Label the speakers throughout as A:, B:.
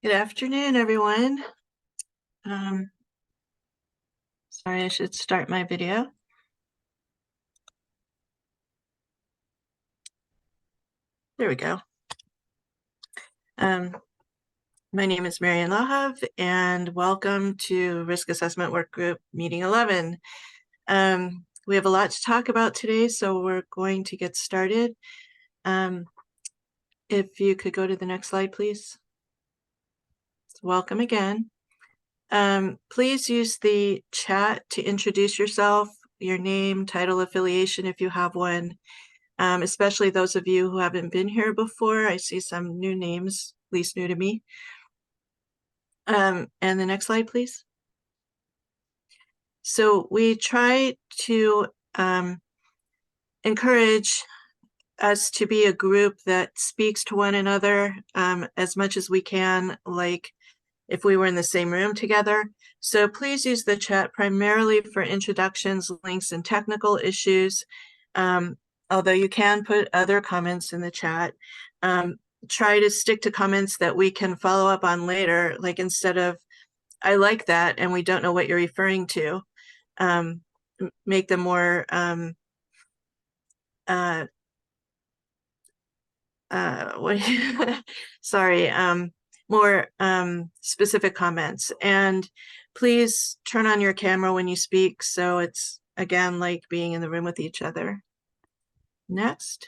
A: Good afternoon, everyone. Sorry, I should start my video. There we go. My name is Marian Lahav, and welcome to Risk Assessment Work Group Meeting 11. We have a lot to talk about today, so we're going to get started. If you could go to the next slide, please. Welcome again. Please use the chat to introduce yourself, your name, title, affiliation, if you have one. Especially those of you who haven't been here before. I see some new names, at least new to me. And the next slide, please. So we try to encourage us to be a group that speaks to one another as much as we can, like if we were in the same room together. So please use the chat primarily for introductions, links, and technical issues. Although you can put other comments in the chat. Try to stick to comments that we can follow up on later, like instead of, I like that, and we don't know what you're referring to. Make them more more specific comments. And please turn on your camera when you speak, so it's, again, like being in the room with each other. Next.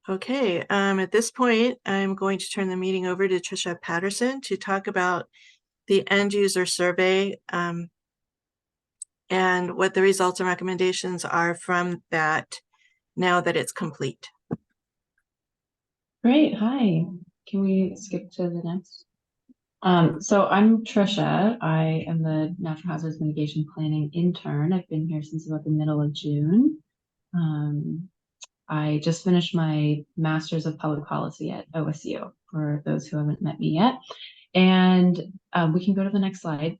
A: Okay, at this point, I'm going to turn the meeting over to Tricia Patterson to talk about the end user survey and what the results and recommendations are from that now that it's complete.
B: Great, hi. Can we skip to the next? So I'm Tricia. I am the Natural Hazards Mitigation Planning intern. I've been here since about the middle of June. I just finished my Master's of Public Policy at OSU, for those who haven't met me yet. And we can go to the next slide.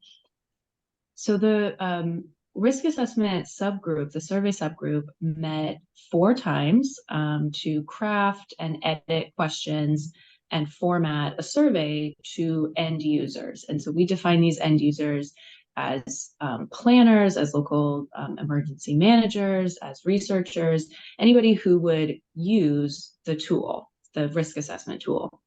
B: So the risk assessment subgroup, the survey subgroup, met 4 times to craft and edit questions and format a survey to end users. And so we define these end users as planners, as local emergency managers, as researchers, anybody who would use the tool, the risk assessment tool.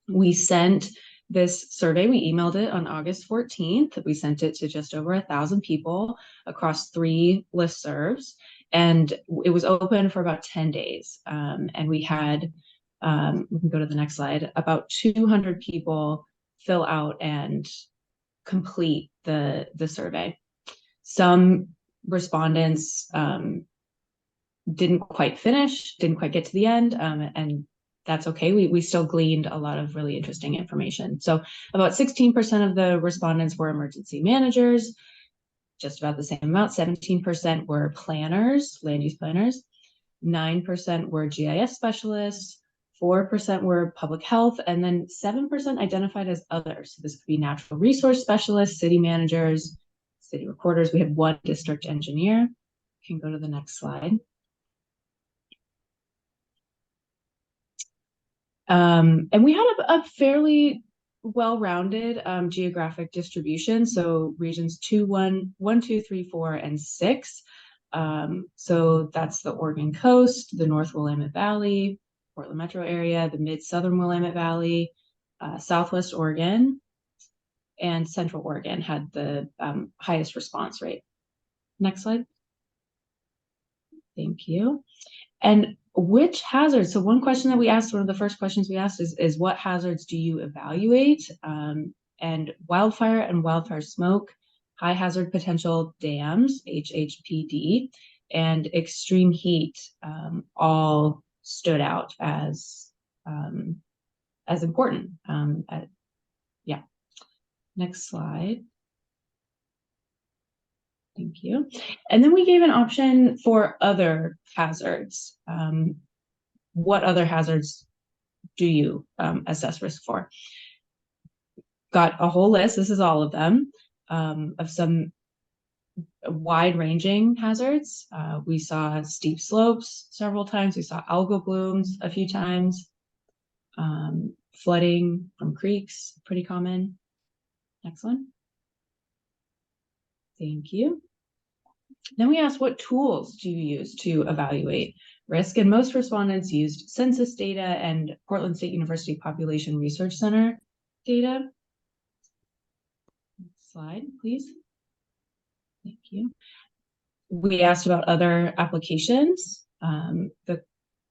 B: We sent this survey, we emailed it on August 14th. We sent it to just over 1,000 people across 3 listservs, and it was open for about 10 days. And we had, we can go to the next slide, about 200 people fill out and complete the survey. Some respondents didn't quite finish, didn't quite get to the end, and that's okay. We still gleaned a lot of really interesting information. So about 16% of the respondents were emergency managers, just about the same amount. 17% were planners, land use planners. 9% were GIS specialists. 4% were public health, and then 7% identified as others. So this could be natural resource specialists, city managers, city recorders. We had 1 district engineer. You can go to the next slide. And we had a fairly well-rounded geographic distribution. So regions 1, 2, 3, 4, and 6. So that's the Oregon coast, the North Willamette Valley, Portland metro area, the mid-southern Willamette Valley, Southwest Oregon, and Central Oregon had the highest response rate. Next slide. Thank you. And which hazards? So one question that we asked, one of the first questions we asked is what hazards do you evaluate? And wildfire and wildfire smoke, high hazard potential dams, HHPD, and extreme heat all stood out as important. Yeah. Next slide. Thank you. And then we gave an option for other hazards. What other hazards do you assess risk for? Got a whole list, this is all of them, of some wide-ranging hazards. We saw steep slopes several times. We saw algal blooms a few times. flooding from creeks, pretty common. Next one. Thank you. Then we asked, what tools do you use to evaluate risk? And most respondents used census data and Portland State University Population Research Center data. Next slide, please. Thank you. We asked about other applications. The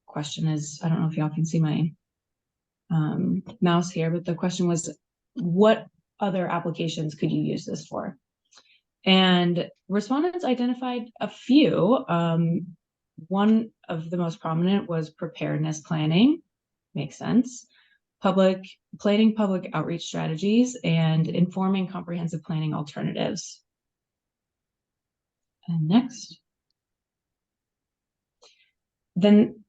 B: question is, I don't know if y'all can see my mouse here, but the question was, what other applications could you use this for? And respondents identified a few. One of the most prominent was preparedness planning. Makes sense. Planning public outreach strategies and informing comprehensive planning alternatives. And next. Then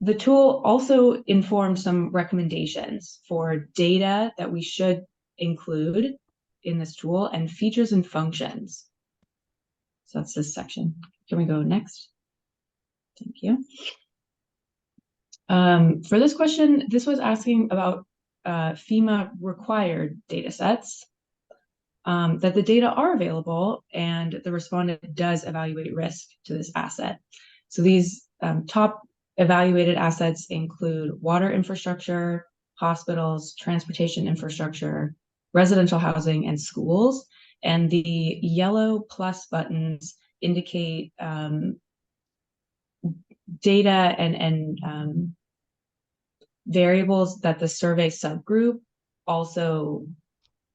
B: the tool also informed some recommendations for data that we should include in this tool and features and functions. So that's this section. Can we go next? Thank you. For this question, this was asking about FEMA required data sets, that the data are available and the respondent does evaluate risk to this asset. So these top evaluated assets include water infrastructure, hospitals, transportation infrastructure, residential housing, and schools. And the yellow plus buttons indicate data and variables that the survey subgroup also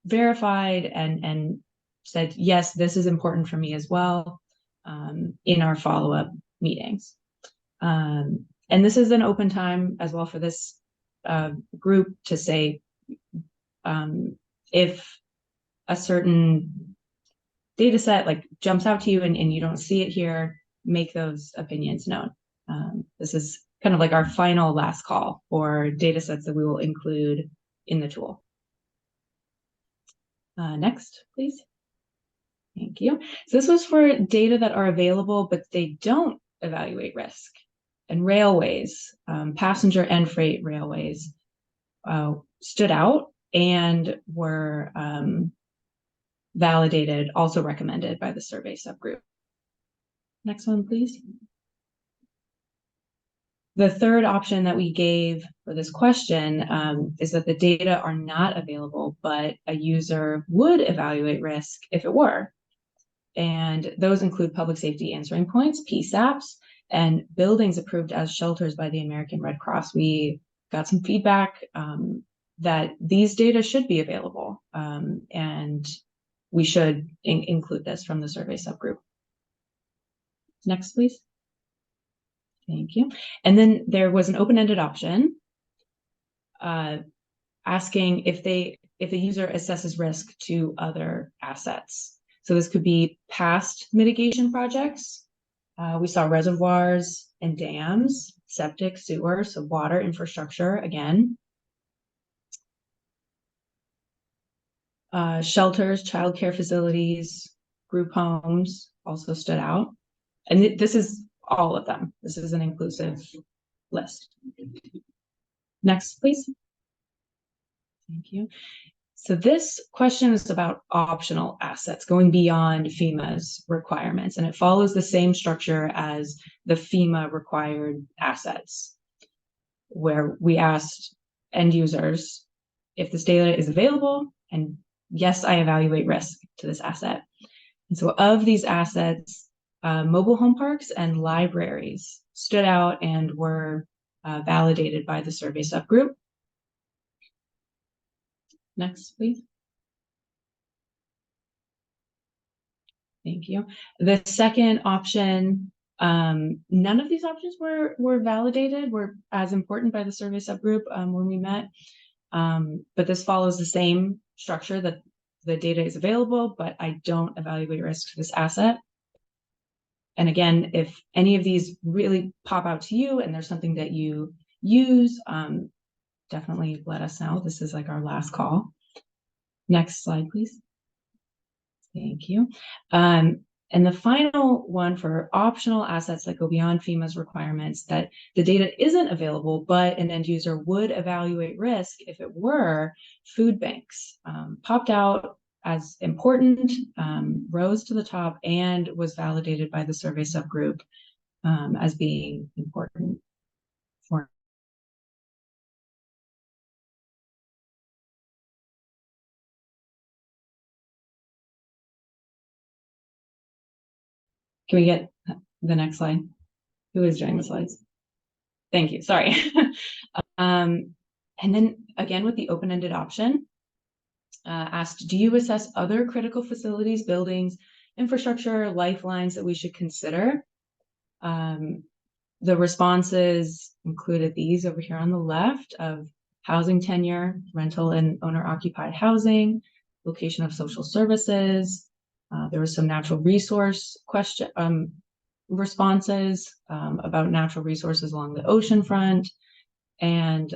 B: verified and said, yes, this is important for me as well, in our follow-up meetings. And this is an open time as well for this group to say, if a certain data set like jumps out to you and you don't see it here, make those opinions known. This is kind of like our final last call for data sets that we will include in the tool. Next, please. Thank you. So this was for data that are available, but they don't evaluate risk. And railways, passenger and freight railways, stood out and were validated, also recommended by the survey subgroup. Next one, please. The third option that we gave for this question is that the data are not available, but a user would evaluate risk if it were. And those include public safety answering points, PSAPs, and buildings approved as shelters by the American Red Cross. We got some feedback that these data should be available, and we should include this from the survey subgroup. Next, please. Thank you. And then there was an open-ended option asking if the user assesses risk to other assets. So this could be past mitigation projects. We saw reservoirs and dams, septic, sewer, so water infrastructure again. Shelters, childcare facilities, group homes also stood out. And this is all of them. This is an inclusive list. Next, please. Thank you. So this question is about optional assets going beyond FEMA's requirements, and it follows the same structure as the FEMA required assets, where we asked end users if this data is available, and yes, I evaluate risk to this asset. And so of these assets, mobile home parks and libraries stood out and were validated by the survey subgroup. Next, please. Thank you. The second option, none of these options were validated, were as important by the survey subgroup when we met. But this follows the same structure, that the data is available, but I don't evaluate risk to this asset. And again, if any of these really pop out to you and there's something that you use, definitely let us know. This is like our last call. Next slide, please. Thank you. And the final one for optional assets that go beyond FEMA's requirements, that the data isn't available, but an end user would evaluate risk if it were, food banks popped out as important, rose to the top, and was validated by the survey subgroup as being important for. Can we get the next slide? Who is doing the slides? Thank you, sorry. And then again, with the open-ended option, asked, do you assess other critical facilities, buildings, infrastructure, lifelines that we should consider? The responses included these over here on the left of housing tenure, rental and owner-occupied housing, location of social services. There was some natural resource responses about natural resources along the ocean front, and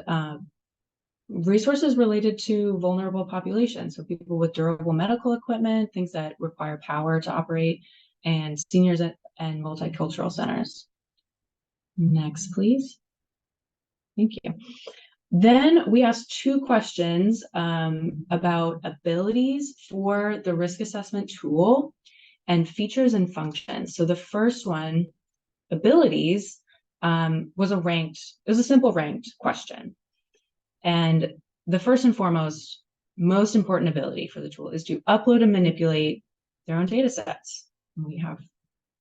B: resources related to vulnerable populations, so people with durable medical equipment, things that require power to operate, and seniors and multicultural centers. Next, please. Thank you. Then we asked 2 questions about abilities for the risk assessment tool and features and functions. So the first one, abilities, was a simple ranked question. And the first and foremost, most important ability for the tool is to upload and manipulate their own data sets. And we have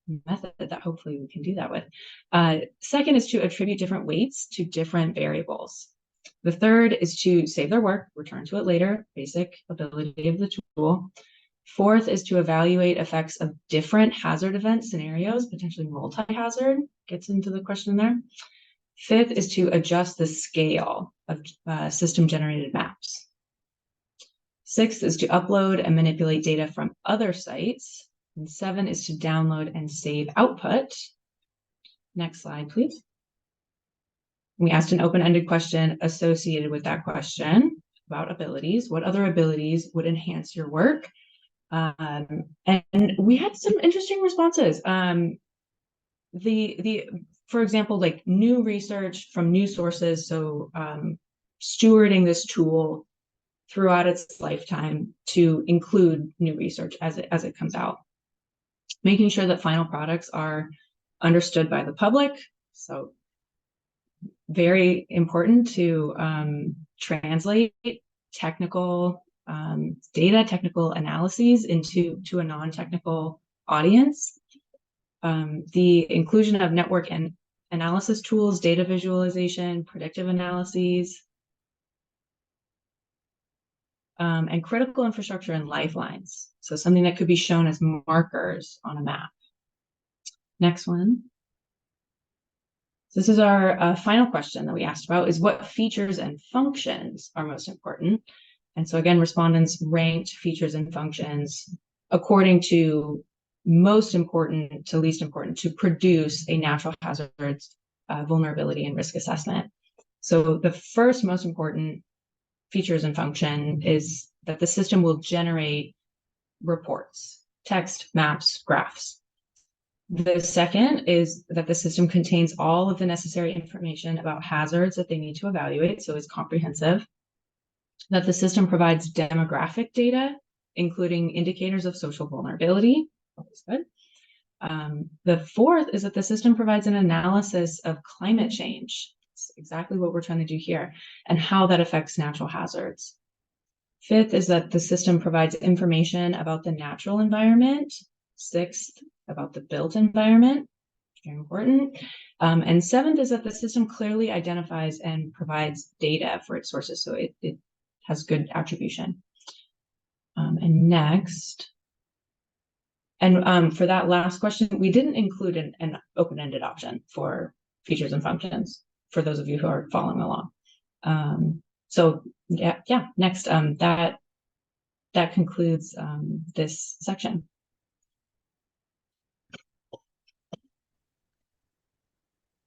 B: a method that hopefully we can do that with. Second is to attribute different weights to different variables. The third is to save their work, return to it later, basic ability of the tool. Fourth is to evaluate effects of different hazard event scenarios, potentially multi-hazard, gets into the question there. Fifth is to adjust the scale of system-generated maps. Sixth is to upload and manipulate data from other sites. And 7 is to download and save output. Next slide, please. We asked an open-ended question associated with that question about abilities. What other abilities would enhance your work? And we had some interesting responses. For example, like new research from new sources, so stewarding this tool throughout its lifetime to include new research as it comes out. Making sure that final products are understood by the public, so very important to translate technical data, technical analyses into a non-technical audience. The inclusion of network and analysis tools, data visualization, predictive analyses, and critical infrastructure and lifelines. So something that could be shown as markers on a map. Next one. This is our final question that we asked about, is what features and functions are most important? And so again, respondents ranked features and functions according to most important to least important to produce a natural hazards vulnerability and risk assessment. So the first most important features and function is that the system will generate reports, text, maps, graphs. The second is that the system contains all of the necessary information about hazards that they need to evaluate, so it's comprehensive. That the system provides demographic data, including indicators of social vulnerability. Always good. The fourth is that the system provides an analysis of climate change. It's exactly what we're trying to do here, and how that affects natural hazards. Fifth is that the system provides information about the natural environment. Sixth, about the built environment, very important. And seventh is that the system clearly identifies and provides data for its sources, so it has good attribution. And next, and for that last question, we didn't include an open-ended option for features and functions, for those of you who are following along. So yeah, next, that concludes this section.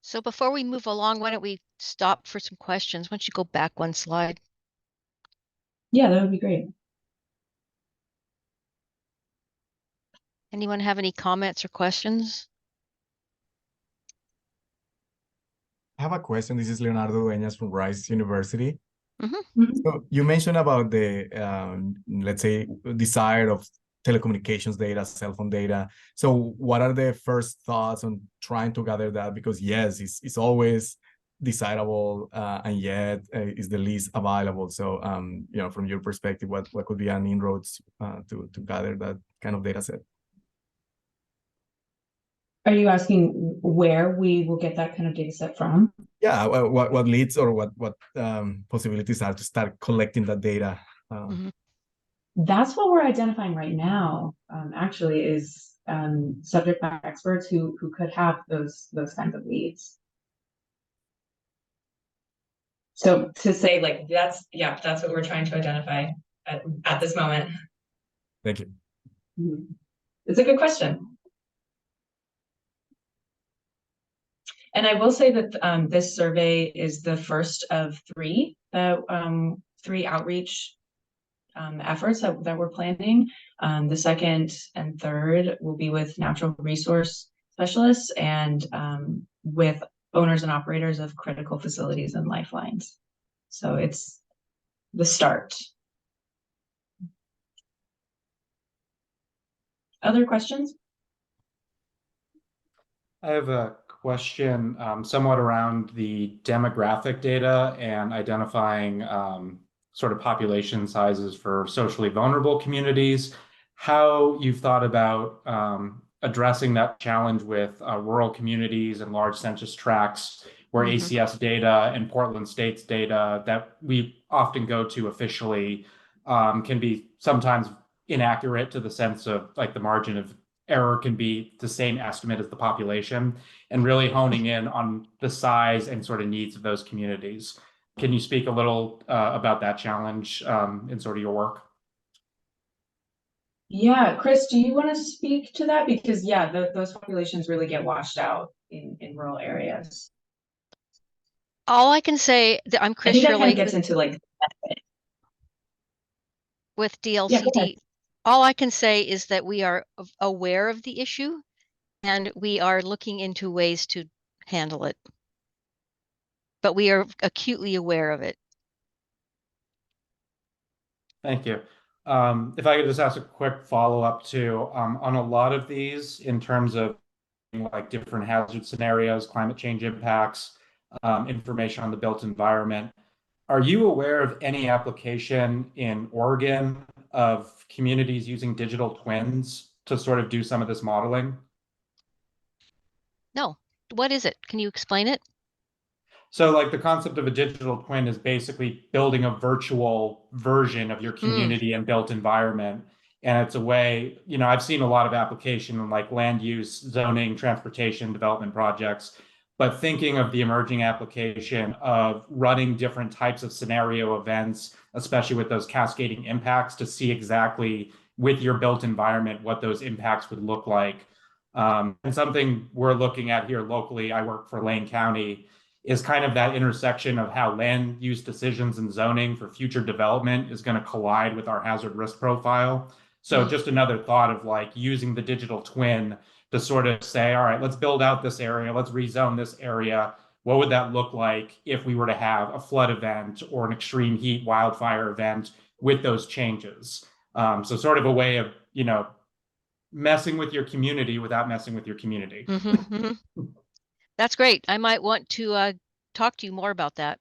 C: So before we move along, why don't we stop for some questions? Why don't you go back one slide?
B: Yeah, that would be great.
C: Anyone have any comments or questions?
D: I have a question. This is Leonardo Dueñas from Rice University.
B: Mhm.
D: So you mentioned about the, let's say, desire of telecommunications data, cell phone data. So what are the first thoughts on trying to gather that? Because yes, it's always desirable, and yet is the least available. So, from your perspective, what could be an inroads to gather that kind of data set?
B: Are you asking where we will get that kind of data set from?
D: Yeah, what leads or what possibilities are to start collecting that data?
C: Mhm.
B: That's what we're identifying right now, actually, is subject matter experts who could have those kinds of leads. So to say like that's what we're trying to identify at this moment.
D: Thank you.
B: It's a good question. And I will say that this survey is the first of three outreach efforts that we're planning. The second and third will be with natural resource specialists and with owners and operators of critical facilities and lifelines. So it's the start. Other questions?
E: I have a question somewhat around the demographic data and identifying sort of population sizes for socially vulnerable communities. How you've thought about addressing that challenge with rural communities and large census tracts where
C: Mhm.
E: ACS data and Portland State's data that we often go to officially can be sometimes inaccurate to the sense of like the margin of error can be the same estimate as the population, and really honing in on the size and sort of needs of those communities. Can you speak a little about that challenge in sort of your work?
B: Yeah, Chris, do you want to speak to that? Because yeah, those populations really get washed out in rural areas.
C: All I can say that I'm
B: I
C: Chris
B: think that kind
C: Shirley
B: of gets into like,
C: with
B: yeah, go ahead.
C: DLCD. All I can say is that we are aware of the issue and we are looking into ways to handle it. But we are acutely aware of it.
E: Thank you. If I could just ask a quick follow-up too, on a lot of these in terms of like different hazard scenarios, climate change impacts, information on the built environment. Are you aware of any application in Oregon of communities using digital twins to sort of do some of this modeling?
C: No. What is it? Can you explain it?
E: So like the concept of a digital twin is basically building a virtual version of your community and built environment. And it's a way, I've seen a lot of application in like land use, zoning, transportation, development projects, but thinking of the emerging application of running different types of scenario events, especially with those cascading impacts, to see exactly with your built environment what those impacts would look like. And something we're looking at here locally, I work for Lane County, is kind of that intersection of how land use decisions and zoning for future development is going to collide with our hazard risk profile. So just another thought of like using the digital twin to sort of say, all right, let's build out this area, let's rezone this area. What would that look like if we were to have a flood event or an extreme heat wildfire event with those changes? So sort of a way of, messing with your community without messing with your community.
C: That's great. I might want to talk to you more about that.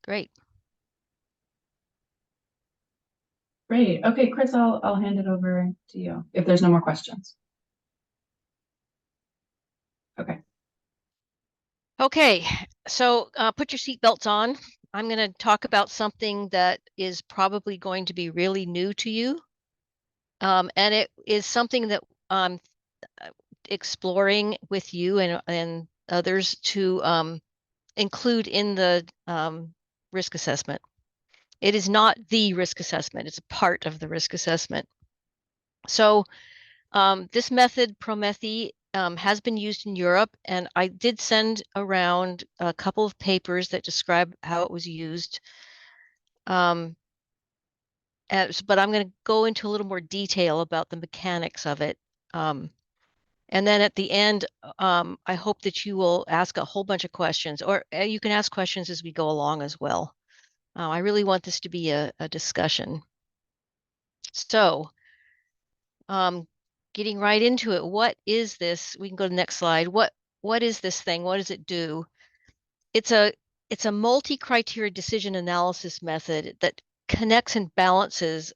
C: Great.
B: Great. Okay, Chris, I'll hand it over to you if there's no more questions. Okay.
C: Okay, so put your seatbelts on. I'm going to talk about something that is probably going to be really new to you. And it is something that I'm exploring with you and others to include in the risk assessment. It is not the risk assessment. It's a part of the risk assessment. So this method, Promethi, has been used in Europe, and I did send around a couple of papers that describe how it was used. but I'm going to go into a little more detail about the mechanics of it. And then at the end, I hope that you will ask a whole bunch of questions, or you can ask questions as we go along as well. I really want this to be a discussion. So, getting right into it, what is this? We can go to the next slide. What is this thing? What does it do? It's a multi-criteria decision analysis method that connects and balances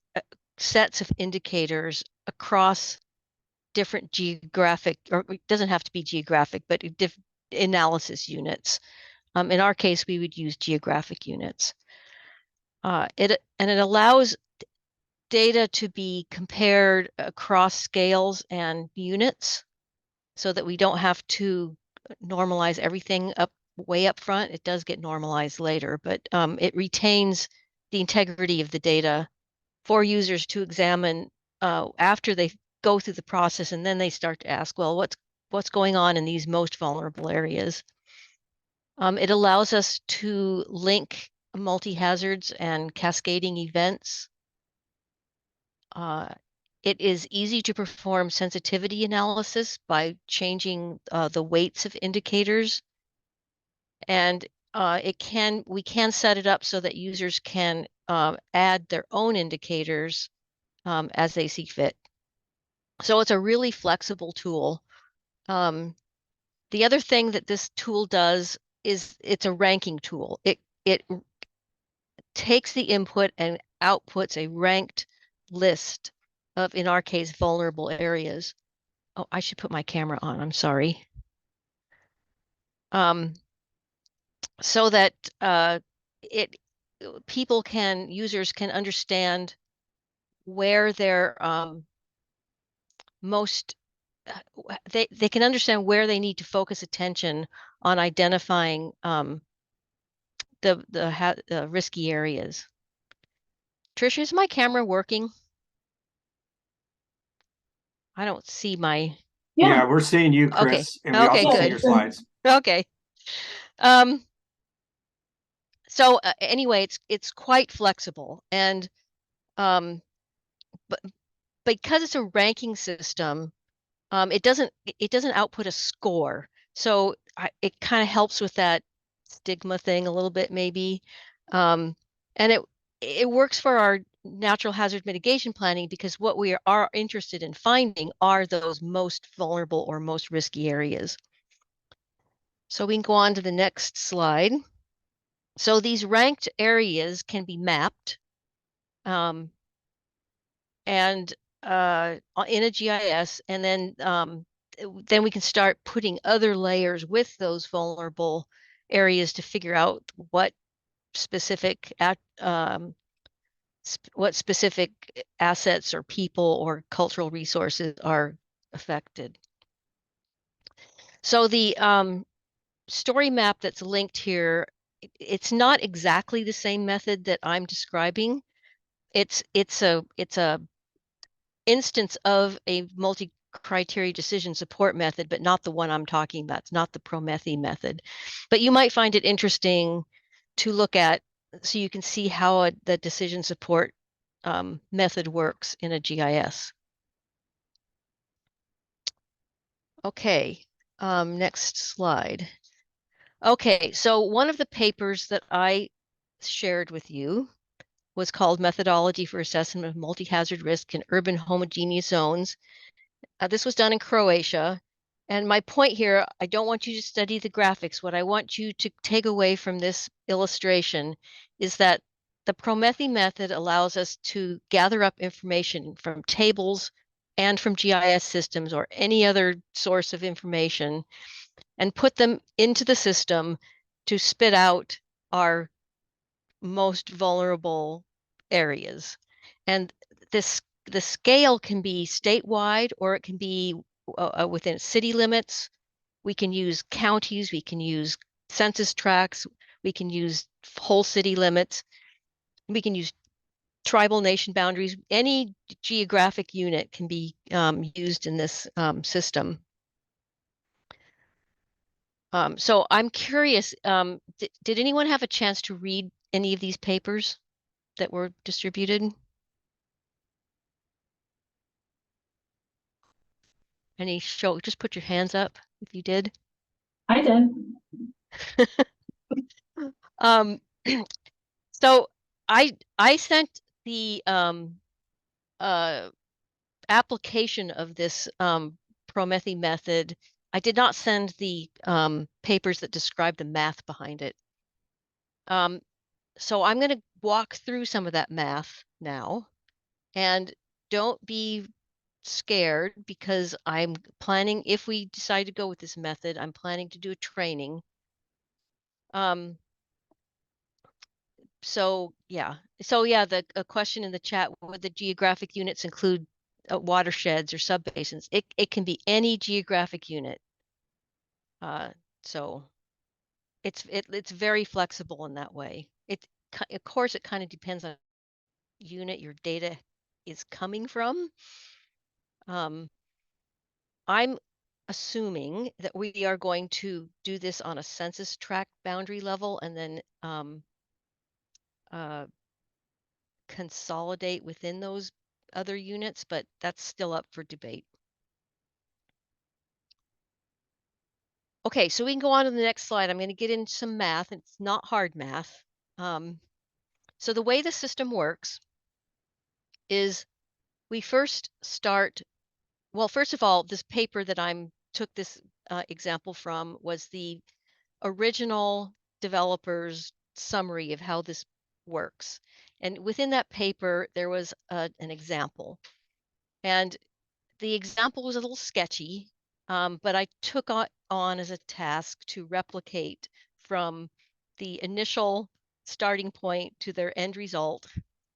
C: sets of indicators across different geographic, or it doesn't have to be geographic, but analysis units. In our case, we would use geographic units. It allows data to be compared across scales and units so that we don't have to normalize everything way up front. It does get normalized later, but it retains the integrity of the data for users to examine after they go through the process, and then they start to ask, well, what's going on in these most vulnerable areas? It allows us to link multi-hazards and cascading events. It is easy to perform sensitivity analysis by changing the weights of indicators. And we can set it up so that users can add their own indicators as they see fit. So it's a really flexible tool. The other thing that this tool does is it's a ranking tool. It takes the input and outputs a ranked list of, in our case, vulnerable areas. Oh, I should put my camera on. I'm sorry. So that users can understand where they're most they can understand where they need to focus attention on identifying the risky areas. Tricia, is my camera working? I don't see my.
F: Yeah, we're seeing you,
C: Okay.
F: Chris, and we
C: Okay,
F: also see
C: good.
F: your slides.
C: Okay. So anyway, it's quite flexible, and but because it's a ranking system, it doesn't output a score. So it kind of helps with that stigma thing a little bit, maybe. And it works for our natural hazard mitigation planning, because what we are interested in finding are those most vulnerable or most risky areas. So we can go on to the next slide. So these ranked areas can be mapped and in a GIS, and then we can start putting other layers with those vulnerable areas to figure out what specific assets or people or cultural resources are affected. So the story map that's linked here, it's not exactly the same method that I'm describing. It's a instance of a multi-criteria decision support method, but not the one I'm talking about. It's not the Promethi method. But you might find it interesting to look at so you can see how the decision support method works in a GIS. Okay, next slide. Okay, so one of the papers that I shared with you was called Methodology for Assessment of Multi-Hazard Risk in Urban Homogeneous Zones. This was done in Croatia. And my point here, I don't want you to study the graphics. What I want you to take away from this illustration is that the Promethi method allows us to gather up information from tables and from GIS systems or any other source of information and put them into the system to spit out our most vulnerable areas. And the scale can be statewide, or it can be within city limits. We can use counties, we can use census tracts, we can use whole city limits, we can use tribal nation boundaries. Any geographic unit can be used in this system. So I'm curious, did anyone have a chance to read any of these papers that were distributed? Any show, just put your hands up if you did.
B: I did.
C: Um, so I sent the application of this Promethi method. I did not send the papers that describe the math behind it. So I'm going to walk through some of that math now, and don't be scared because I'm planning, if we decide to go with this method, I'm planning to do a training. So yeah, the a question in the chat, would the geographic units include watersheds or subbasins? It can be any geographic unit. So it's very flexible in that way. Of course, it kind of depends on unit your data is coming from. I'm assuming that we are going to do this on a census tract boundary level and then consolidate within those other units, but that's still up for debate. Okay, so we can go on to the next slide. I'm going to get into some math. It's not hard math. So the way the system works is we first start, well, first of all, this paper that took this example from was the original developer's summary of how this works. And within that paper, there was an example. And the example was a little sketchy, but I took on as a task to replicate from the initial starting point to their end result.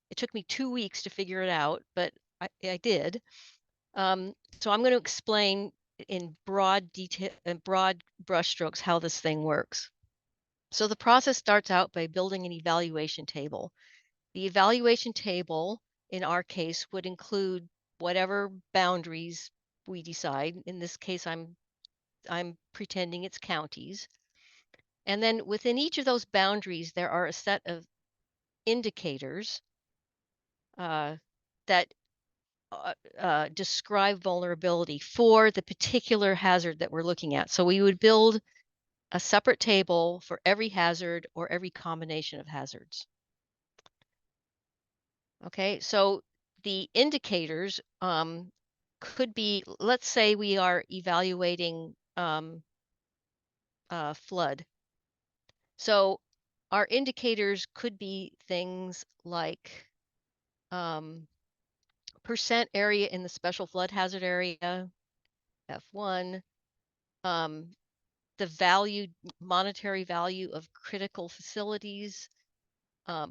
C: It took me 2 weeks to figure it out, but I did. So I'm going to explain in broad detail and broad brushstrokes how this thing works. So the process starts out by building an evaluation table. The evaluation table, in our case, would include whatever boundaries we decide. In this case, I'm pretending it's counties. And then within each of those boundaries, there are a set of indicators that describe vulnerability for the particular hazard that we're looking at. So we would build a separate table for every hazard or every combination of hazards. Okay, so the indicators could be, let's say we are evaluating flood. So our indicators could be things like percent area in the special flood hazard area, F1, the value, monetary value of critical facilities,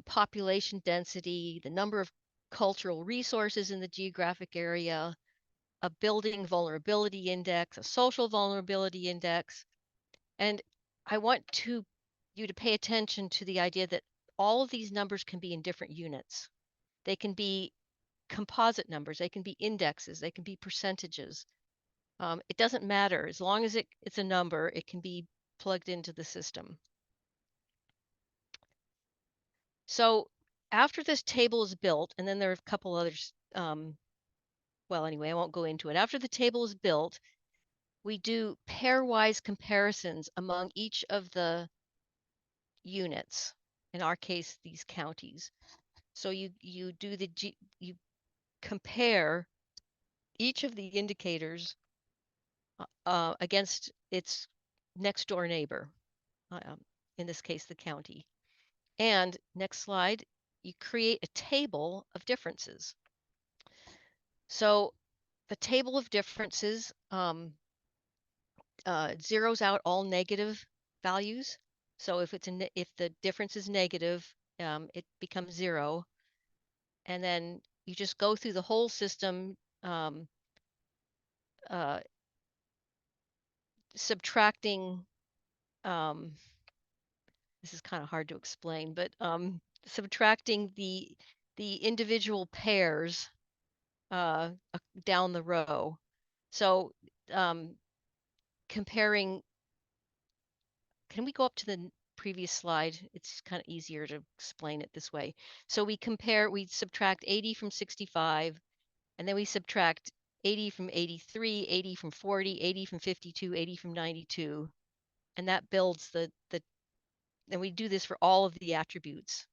C: population density, the number of cultural resources in the geographic area, a building vulnerability index, a social vulnerability index. And I want you to pay attention to the idea that all of these numbers can be in different units. They can be composite numbers, they can be indexes, they can be percentages. It doesn't matter. As long as it's a number, it can be plugged into the system. So after this table is built, and then there are a couple others, well, anyway, I won't go into it. After the table is built, we do pairwise comparisons among each of the units, in our case, these counties. So you compare each of the indicators against its next door neighbor, in this case, the county. And next slide, you create a table of differences. So the table of differences zeroes out all negative values. So if the difference is negative, it becomes 0. And then you just go through the whole system, subtracting, this is kind of hard to explain, but subtracting the individual pairs down the row. So comparing, can we go up to the previous slide? It's kind of easier to explain it this way. So we subtract 80 from 65, and then we subtract 80 from 83, 80 from 40, 80 from 52, 80 from 92. And that builds and we do this for all of the attributes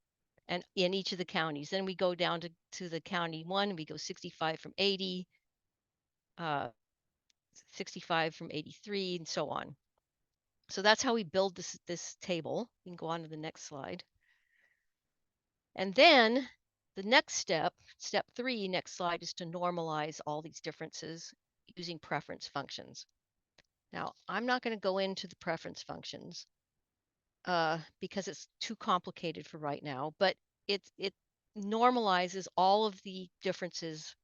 C: and in each of the counties. Then we go down to the county one, and we go 65 from 80, 65 from 83, and so on. So that's how we build this table. You can go on to the next slide. And then the next step 3, next slide, is to normalize all these differences using preference functions. Now, I'm not going to go into the preference functions because it's too complicated for right now, but it normalizes all of the differences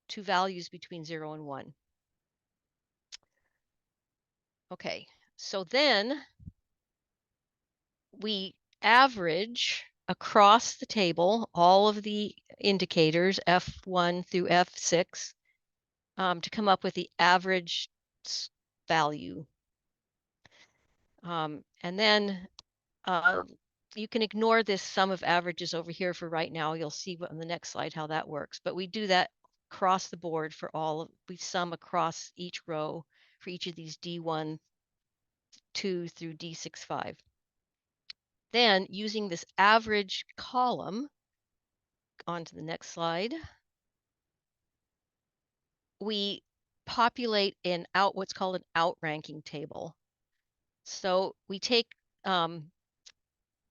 C: to values between 0 and 1. Okay, so then we average across the table all of the indicators F1 through F6 to come up with the average value. And then you can ignore this sum of averages over here for right now. You'll see on the next slide how that works. But we do that across the board for we sum across each row for each of these D1, 2 through D65. Then using this average column, on to the next slide, we populate what's called an outranking table. So we take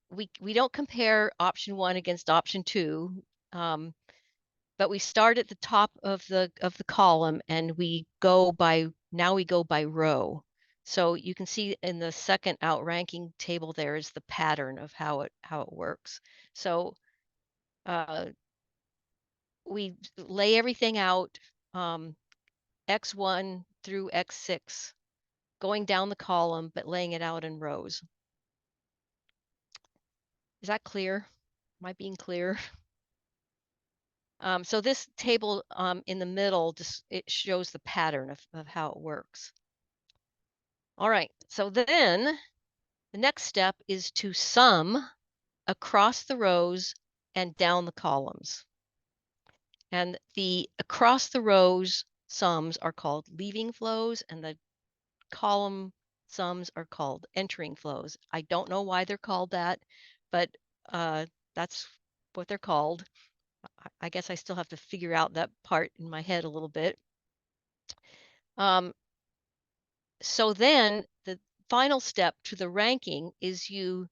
C: we don't compare option 1 against option 2, but we start at the top of the column, and we go by row. So you can see in the second outranking table there is the pattern of how it works. So we lay everything out, X1 through X6, going down the column, but laying it out in rows. Is that clear? Am I being clear? So this table in the middle, it shows the pattern of how it works. All right, so then the next step is to sum across the rows and down the columns. And the across the rows sums are called leaving flows, and the column sums are called entering flows. I don't know why they're called that, but that's what they're called. I guess I still have to figure out that part in my head a little bit. So then the final step to the ranking is you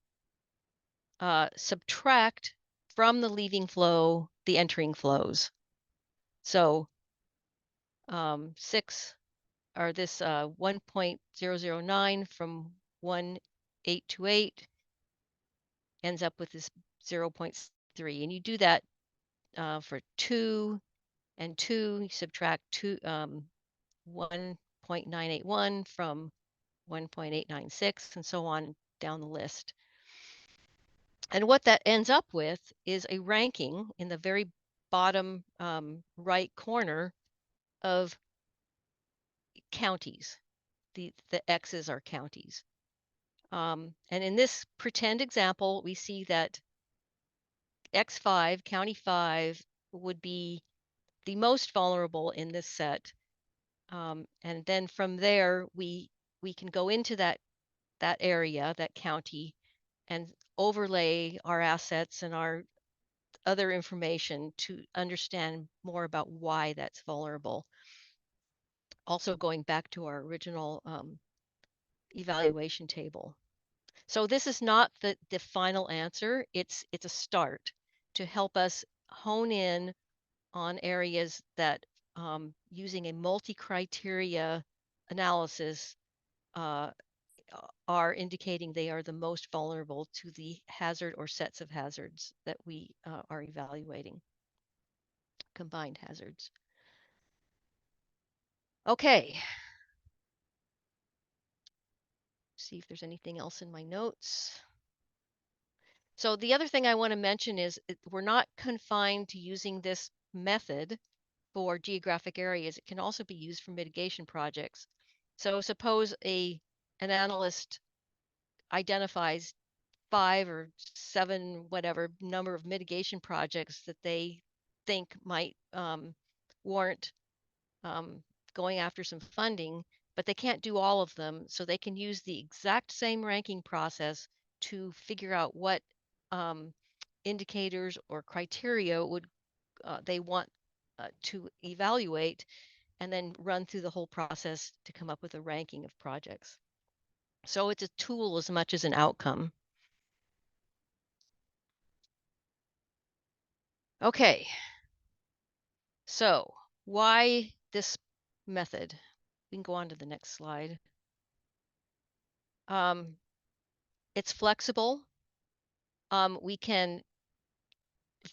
C: subtract from the leaving flow the entering flows. So 6 or this 1.009 from 1828 ends up with this 0.3, and you do that for 2 and 2. You subtract 1.981 from 1.896, and so on down the list. And what that ends up with is a ranking in the very bottom right corner of counties. The X's are counties. And in this pretend example, we see that X5, County 5, would be the most vulnerable in this set. And then from there, we can go into that area, that county, and overlay our assets and our other information to understand more about why that's vulnerable. Also going back to our original evaluation table. So this is not the final answer. It's a start to help us hone in on areas that using a multi-criteria analysis are indicating they are the most vulnerable to the hazard or sets of hazards that we are evaluating, combined hazards. Okay. See if there's anything else in my notes. So the other thing I want to mention is we're not confined to using this method for geographic areas. It can also be used for mitigation projects. So suppose an analyst identifies 5 or 7, whatever number of mitigation projects that they think might warrant going after some funding, but they can't do all of them. So they can use the exact same ranking process to figure out what indicators or criteria would they want to evaluate, and then run through the whole process to come up with a ranking of projects. So it's a tool as much as an outcome. Okay. So why this method? We can go on to the next slide. It's flexible. We can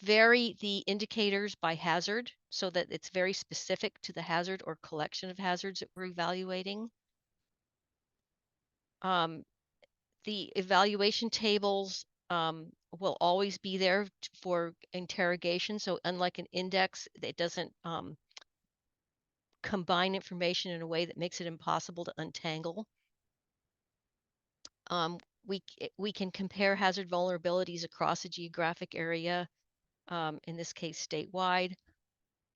C: vary the indicators by hazard so that it's very specific to the hazard or collection of hazards that we're evaluating. The evaluation tables will always be there for interrogation. So unlike an index, it doesn't combine information in a way that makes it impossible to untangle. We can compare hazard vulnerabilities across a geographic area, in this case statewide.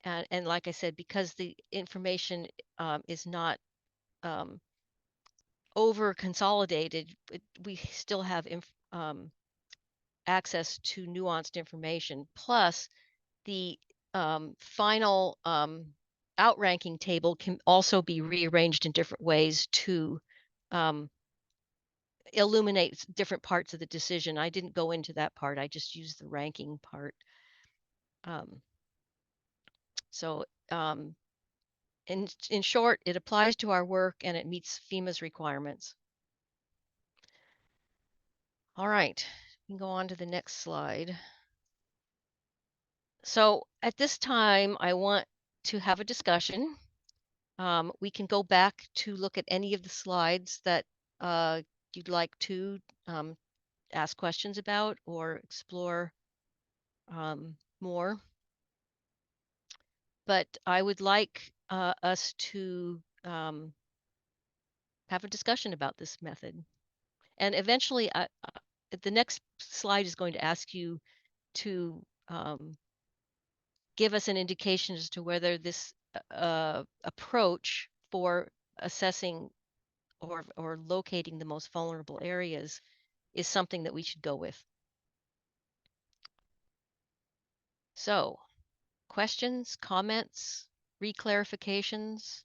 C: And like I said, because the information is not over consolidated, we still have access to nuanced information. Plus, the final outranking table can also be rearranged in different ways to illuminate different parts of the decision. I didn't go into that part. I just used the ranking part. In short, it applies to our work and it meets FEMA's requirements. All right, we can go on to the next slide. So at this time, I want to have a discussion. We can go back to look at any of the slides that you'd like to ask questions about or explore more. But I would like us to have a discussion about this method. And eventually, the next slide is going to ask you to give us an indication as to whether this approach for assessing or locating the most vulnerable areas is something that we should go with. So, questions, comments, reclarifications?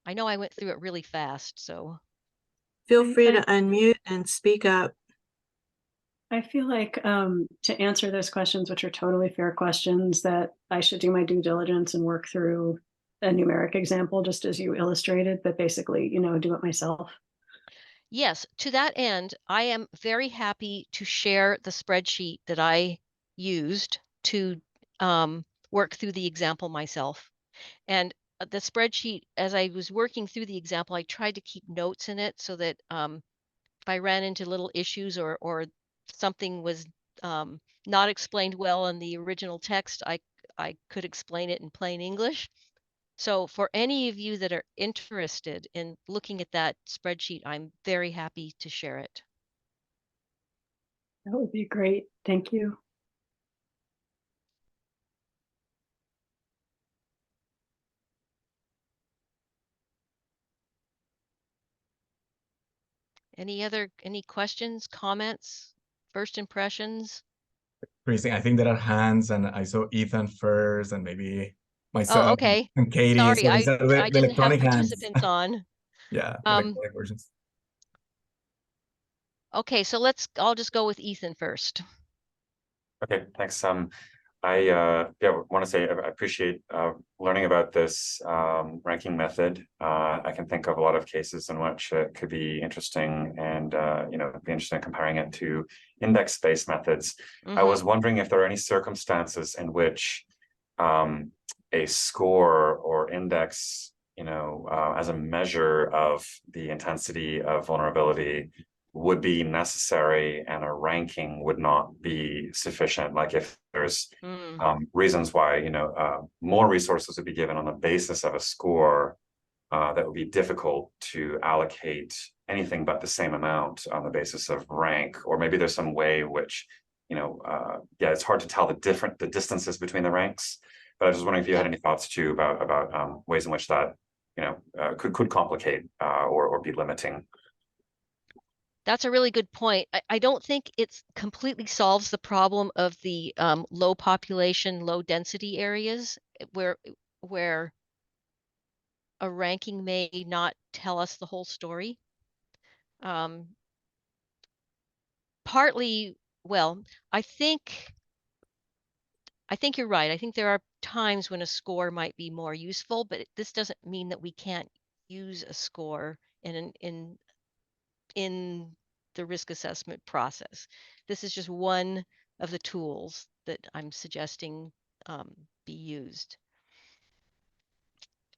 C: I know I went through it really fast, so.
A: Feel free to unmute and speak up.
F: I feel like to answer those questions, which are totally fair questions, that I should do my due diligence and work through a numeric example, just as you illustrated, but basically, do it myself.
C: Yes, to that end, I am very happy to share the spreadsheet that I used to work through the example myself. And the spreadsheet, as I was working through the example, I tried to keep notes in it so that if I ran into little issues or something was not explained well in the original text, I could explain it in plain English. So for any of you that are interested in looking at that spreadsheet, I'm very happy to share it.
F: That would be great. Thank you.
C: Any questions, comments, first impressions?
D: Christine, I think there are hands, and I saw Ethan first, and maybe myself.
C: Oh, okay.
D: And Katie.
C: Sorry,
D: So these are the
C: I didn't have
D: electronic hands.
C: participants on.
D: Yeah, the electronic versions.
C: Okay, so I'll just go with Ethan first.
G: Okay, thanks. I want to say I appreciate learning about this ranking method. I can think of a lot of cases in which it could be interesting, and be interested in comparing it to index-based methods. I was wondering if there are any circumstances in which a score or index, as a measure of the intensity of vulnerability would be necessary and a ranking would not be sufficient. Like if there's reasons why, more resources would be given on the basis of a score, that would be difficult to allocate anything but the same amount on the basis of rank, or maybe there's some way which, it's hard to tell the distances between the ranks. But I was just wondering if you had any thoughts too about ways in which that could complicate or be limiting.
C: That's a really good point. I don't think it's completely solves the problem of the low population, low density areas where a ranking may not tell us the whole story. Partly, well, I think you're right. I think there are times when a score might be more useful, but this doesn't mean that we can't use a score in the risk assessment process. This is just one of the tools that I'm suggesting be used.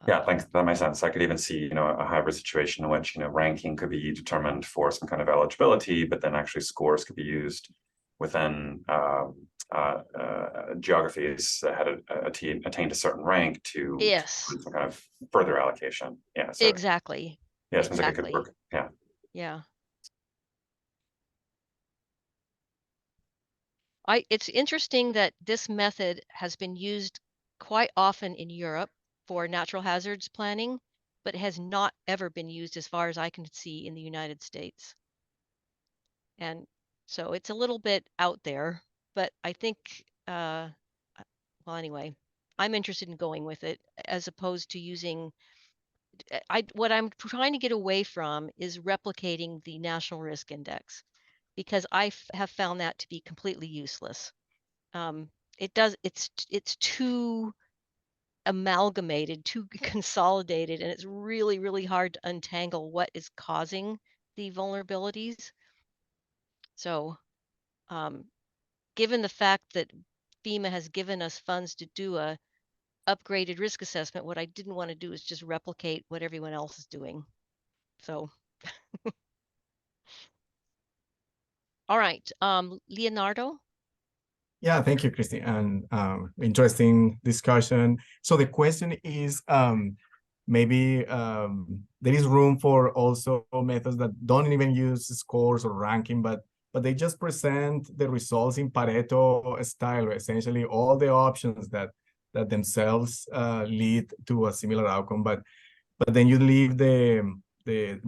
G: Yeah, thanks. That makes sense. I could even see, a hybrid situation in which, ranking could be determined for some kind of eligibility, but then actually scores could be used within geographies that had attained a certain rank to
C: Yes,
G: some kind of further allocation. Yeah, so
C: exactly.
G: yeah, it seems like it could
C: Exactly.
G: work. Yeah.
C: Yeah. It's interesting that this method has been used quite often in Europe for natural hazards planning, but has not ever been used as far as I can see in the United States. And so it's a little bit out there, but I think, well, anyway, I'm interested in going with it as opposed to using, what I'm trying to get away from is replicating the National Risk Index, because I have found that to be completely useless. It's too amalgamated, too consolidated, and it's really, really hard to untangle what is causing the vulnerabilities. So, given the fact that FEMA has given us funds to do a upgraded risk assessment, what I didn't want to do is just replicate what everyone else is doing. So, all right, Leonardo.
D: Yeah, thank you, Christy, and interesting discussion. So the question is, maybe there is room for also methods that don't even use scores or ranking, but they just present the results in Pareto style, essentially all the options that themselves lead to a similar outcome, but then you leave the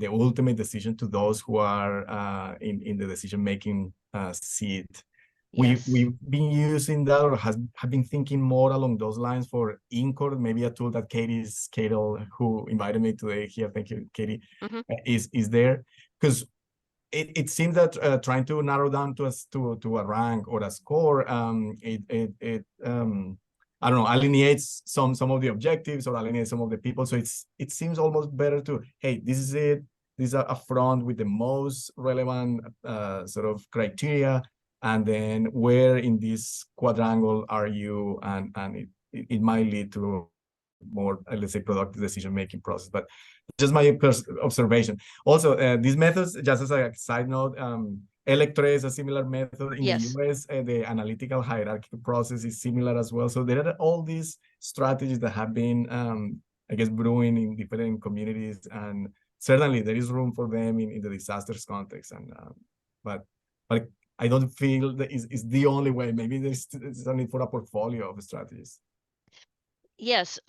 D: ultimate decision to those who are in the decision making seat.
C: Yes.
D: We've been using that, or have been thinking more along those lines for INCORD, maybe a tool that Katie Skadel, who invited me today here, thank you, Katie, is there. Because it seems that trying to narrow down to a rank or a score, I don't know, alienates some of the objectives or alienates some of the people. So it seems almost better to, hey, this is it. This is a front with the most relevant sort of criteria. And then where in this quadrangle are you? And it might lead to more, let's say, productive decision-making process. But just my observation. Also, these methods, just as a side note, Electre is a similar method in
C: Yes.
D: the US. The analytical hierarchical process is similar as well. So there are all these strategies that have been, I guess, brewing in different communities, and certainly there is room for them in the disasters context. And but I don't feel that is the only way. Maybe there's a need for a portfolio of strategies.
C: Yes.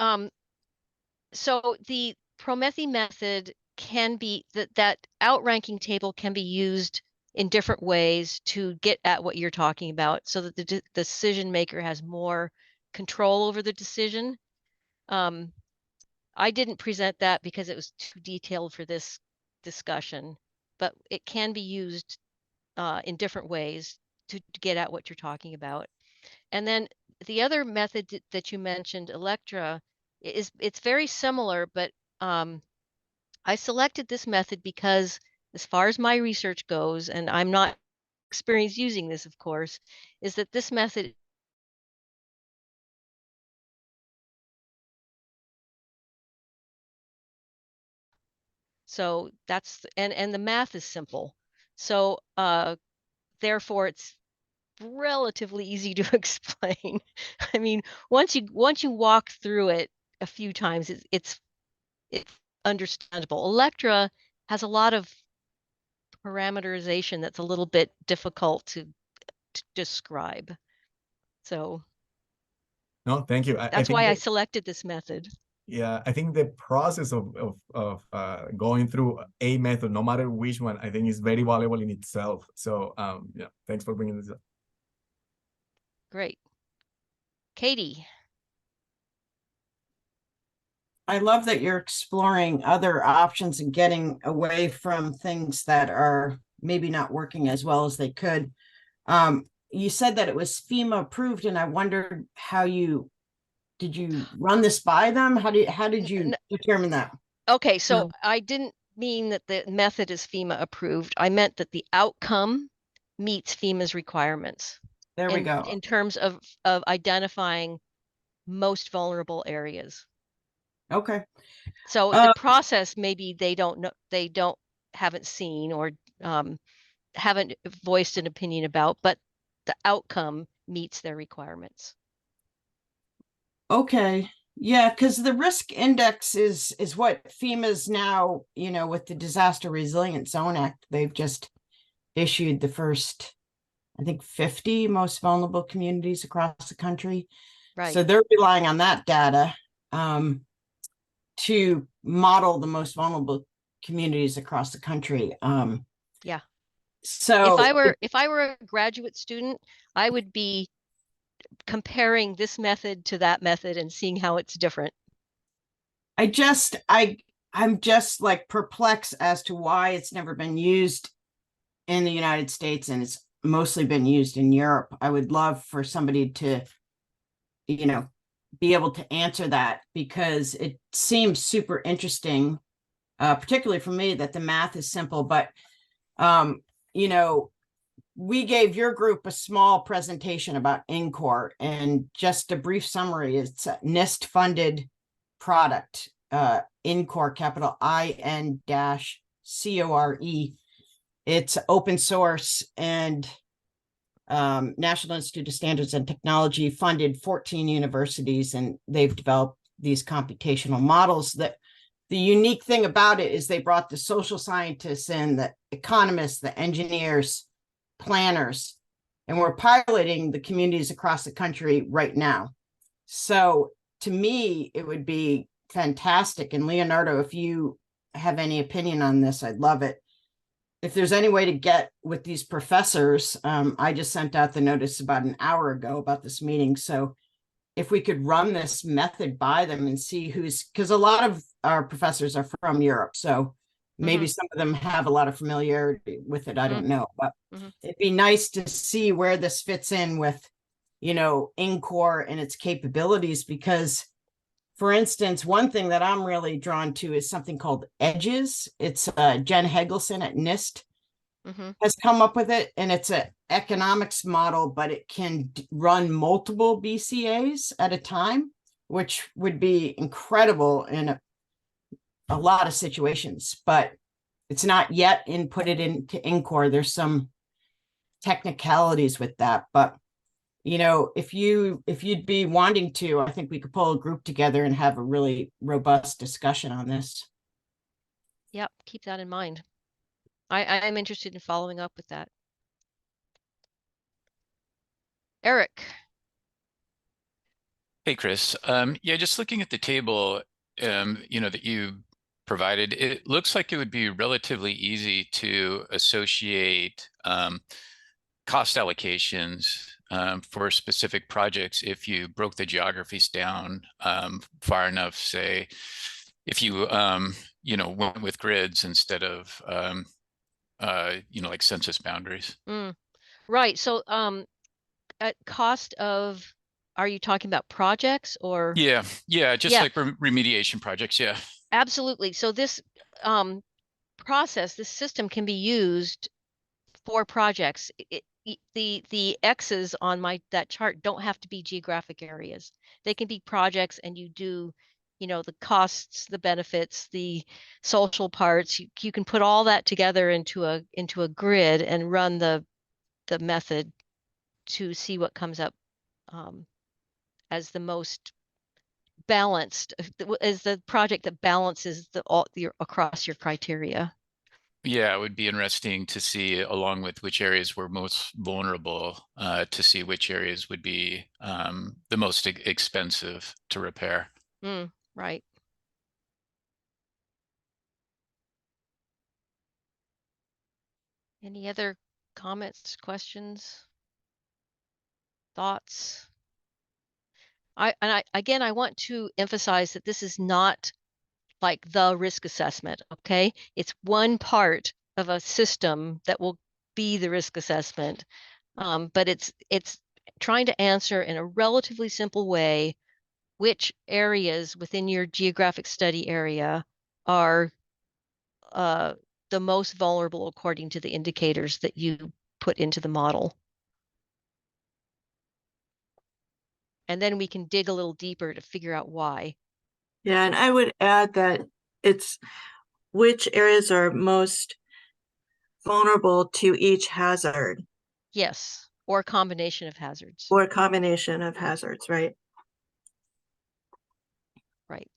C: So the Promethi method can be that outranking table can be used in different ways to get at what you're talking about, so that the decision maker has more control over the decision. I didn't present that because it was too detailed for this discussion, but it can be used in different ways to get at what you're talking about. And then the other method that you mentioned, Electra, it's very similar, but I selected this method because, as far as my research goes, and I'm not experienced using this, of course, is that this method so that's and the math is simple. So therefore it's relatively easy to explain. I mean, once you walk through it a few times, it's understandable. Electra has a lot of parameterization that's a little bit difficult to describe. So
D: No, thank you.
C: that's why I selected this method.
D: Yeah, I think the process of going through a method, no matter which one, I think is very valuable in itself. So yeah, thanks for bringing this up.
C: Great. Katie,
H: I love that you're exploring other options and getting away from things that are maybe not working as well as they could. You said that it was FEMA approved, and I wondered how did you run this by them? How did you determine that?
C: okay, so
H: No.
C: I didn't mean that the method is FEMA approved. I meant that the outcome meets FEMA's requirements
H: There we go.
C: in terms of identifying most vulnerable areas.
H: Okay.
C: So the process, maybe they don't know, haven't seen or haven't voiced an opinion about, but the outcome meets their requirements.
H: Okay. Yeah, because the risk index is what FEMA's now, with the Disaster Resilient Zone Act, they've just issued the first, I think, 50 most vulnerable communities across the country.
C: Right.
H: So they're relying on that data to model the most vulnerable communities across the country.
C: Yeah.
H: So
C: if I were a graduate student, I would be comparing this method to that method and seeing how it's different.
H: I'm just like perplexed as to why it's never been used in the United States and it's mostly been used in Europe. I would love for somebody to, be able to answer that, because it seems super interesting, particularly for me, that the math is simple, but we gave your group a small presentation about INCORE, and just a brief summary. It's a NIST funded product, INCORE, capital IN-CORE. It's open source, and National Institute of Standards and Technology funded 14 universities, and they've developed these computational models. That the unique thing about it is they brought the social scientists in, the economists, the engineers, planners, and we're piloting the communities across the country right now. So to me, it would be fantastic. And Leonardo, if you have any opinion on this, I'd love it. If there's any way to get with these professors, I just sent out the notice about an hour ago about this meeting. So if we could run this method by them and see because a lot of our professors are from Europe. So maybe some of them have a lot of familiarity with it. I don't know, but it'd be nice to see where this fits in with, INCORE and its capabilities, because, for instance, one thing that I'm really drawn to is something called EDGES. It's Jen Hegelson at NIST has come up with it, and it's an economics model, but it can run multiple BCAs at a time, which would be incredible in a lot of situations, but it's not yet inputted into INCORE. There's some technicalities with that, but if you'd be wanting to, I think we could pull a group together and have a really robust discussion on this.
C: Yep, keep that in mind. I'm interested in following up with that. Eric.
I: Hey, Chris. Yeah, just looking at the table, that you provided, it looks like it would be relatively easy to associate cost allocations for specific projects if you broke the geographies down far enough. Say, if you went with grids instead of like census boundaries.
C: Right. So at cost of, are you talking about projects or?
I: Yeah, just like remediation projects. Yeah,
C: absolutely. So this process, this system can be used for projects. The X's on that chart don't have to be geographic areas. They can be projects, and you do, the costs, the benefits, the social parts. You can put all that together into a grid and run the method to see what comes up as the most balanced, as the project that balances across your criteria.
I: Yeah, it would be interesting to see, along with which areas were most vulnerable, to see which areas would be the most expensive to repair.
C: Right. Any other comments, questions, thoughts? Again, I want to emphasize that this is not like the risk assessment, okay? It's one part of a system that will be the risk assessment. But it's trying to answer in a relatively simple way which areas within your geographic study area are the most vulnerable according to the indicators that you put into the model. And then we can dig a little deeper to figure out why.
A: Yeah, and I would add that it's which areas are most vulnerable to each hazard
C: Yes, or a combination of hazards.
A: or a combination of hazards, right?
C: Right.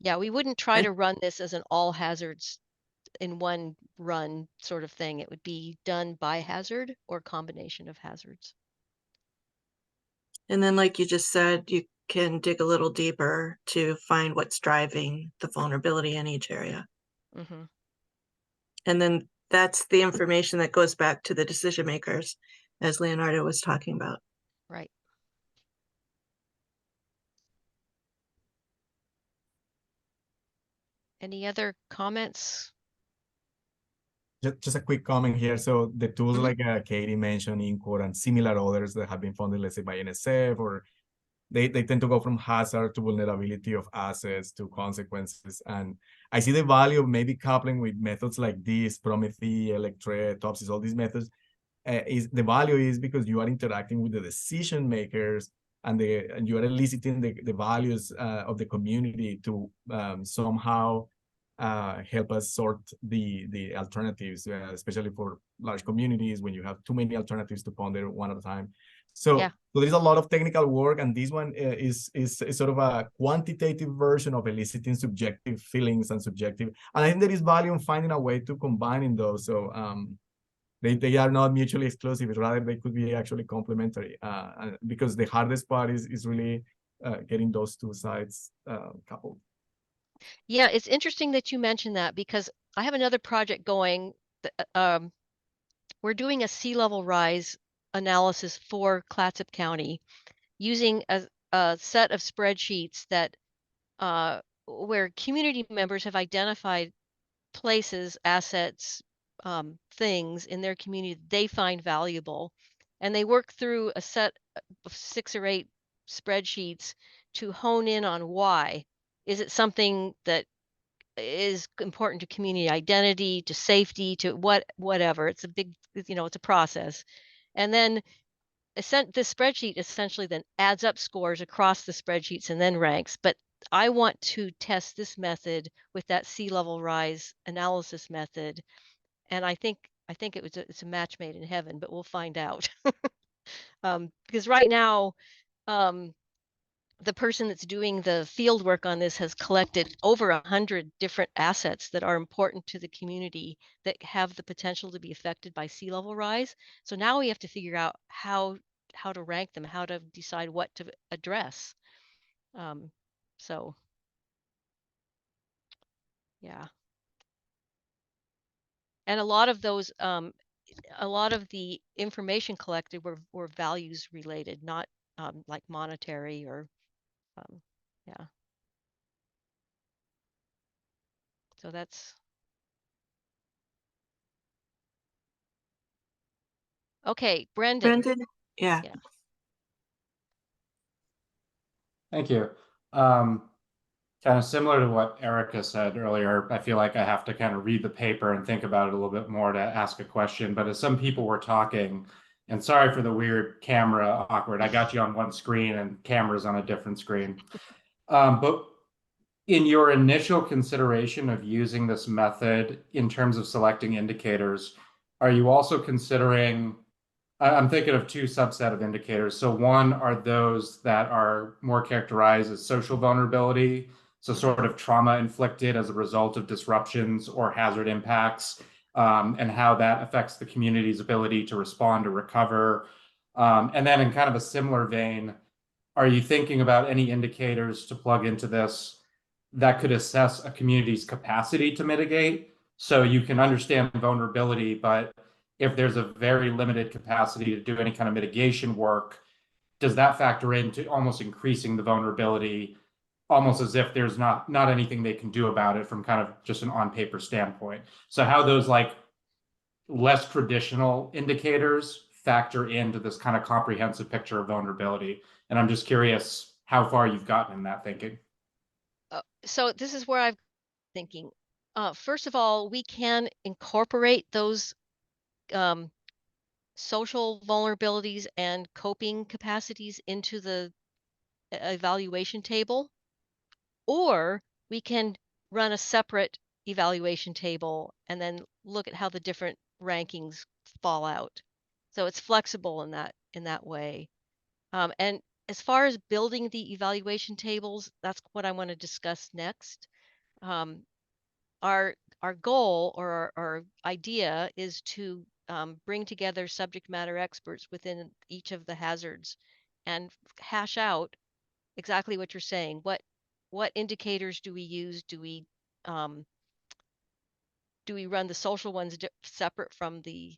C: Yeah, we wouldn't try to run this as an all hazards in one run sort of thing. It would be done by hazard or combination of hazards.
A: And then, like you just said, you can dig a little deeper to find what's driving the vulnerability in each area.
C: Mm-hmm.
A: And then that's the information that goes back to the decision makers, as Leonardo was talking about.
C: Right. Any other comments?
D: Just a quick comment here. So the tools
C: Mhm.
D: like Katie mentioned, Incor and similar others that have been funded, let's say by NSF, or they tend to go from hazard to vulnerability of assets to consequences. And I see the value of maybe coupling with methods like this, Promethe, Electret, Topsys, all these methods. Is the value is because you are interacting with the decision makers and you are eliciting the values of the community to somehow help us sort the alternatives, especially for large communities when you have too many alternatives to ponder one at a time. So,
C: Yeah.
D: so there's a lot of technical work, and this one is sort of a quantitative version of eliciting subjective feelings and subjective. And I think there is value in finding a way to combining those. So they are not mutually exclusive. Rather, they could be actually complementary. Because the hardest part is really getting those two sides coupled.
C: Yeah, it's interesting that you mentioned that because I have another project going. We're doing a sea level rise analysis for Clatsop County using a set of spreadsheets that where community members have identified places, assets, things in their community that they find valuable. And they work through a set of 6 or 8 spreadsheets to hone in on why. Is it something that is important to community identity, to safety, to whatever? It's a big, it's a process. And then this spreadsheet essentially then adds up scores across the spreadsheets and then ranks. But I want to test this method with that sea level rise analysis method, and I think it's a match made in heaven, but we'll find out. Because right now, the person that's doing the field work on this has collected over 100 different assets that are important to the community that have the potential to be affected by sea level rise. So now we have to figure out how to rank them, how to decide what to address. So yeah. And a lot of those, a lot of the information collected were values related, not like monetary or, yeah. So that's okay. Brendan.
A: Brendan? Yeah.
C: Yeah.
E: Thank you. Kind of similar to what Erica said earlier, I feel like I have to kind of read the paper and think about it a little bit more to ask a question. But as some people were talking, and sorry for the weird camera awkward, I got you on one screen and cameras on a different screen. But in your initial consideration of using this method in terms of selecting indicators, are you also considering, I'm thinking of 2 subset of indicators. So one are those that are more characterized as social vulnerability, so sort of trauma inflicted as a result of disruptions or hazard impacts, and how that affects the community's ability to respond or recover. And then in kind of a similar vein, are you thinking about any indicators to plug into this that could assess a community's capacity to mitigate? So you can understand vulnerability, but if there's a very limited capacity to do any kind of mitigation work, does that factor into almost increasing the vulnerability, almost as if there's not anything they can do about it from kind of just an on paper standpoint? So how those like less traditional indicators factor into this kind of comprehensive picture of vulnerability. And I'm just curious how far you've gotten in that thinking.
C: So this is where I'm thinking. First of all, we can incorporate those social vulnerabilities and coping capacities into the evaluation table, or we can run a separate evaluation table and then look at how the different rankings fall out. So it's flexible in that way. And as far as building the evaluation tables, that's what I want to discuss next. Our goal or our idea is to bring together subject matter experts within each of the hazards and hash out exactly what you're saying. What indicators do we use? Do we run the social ones separate from the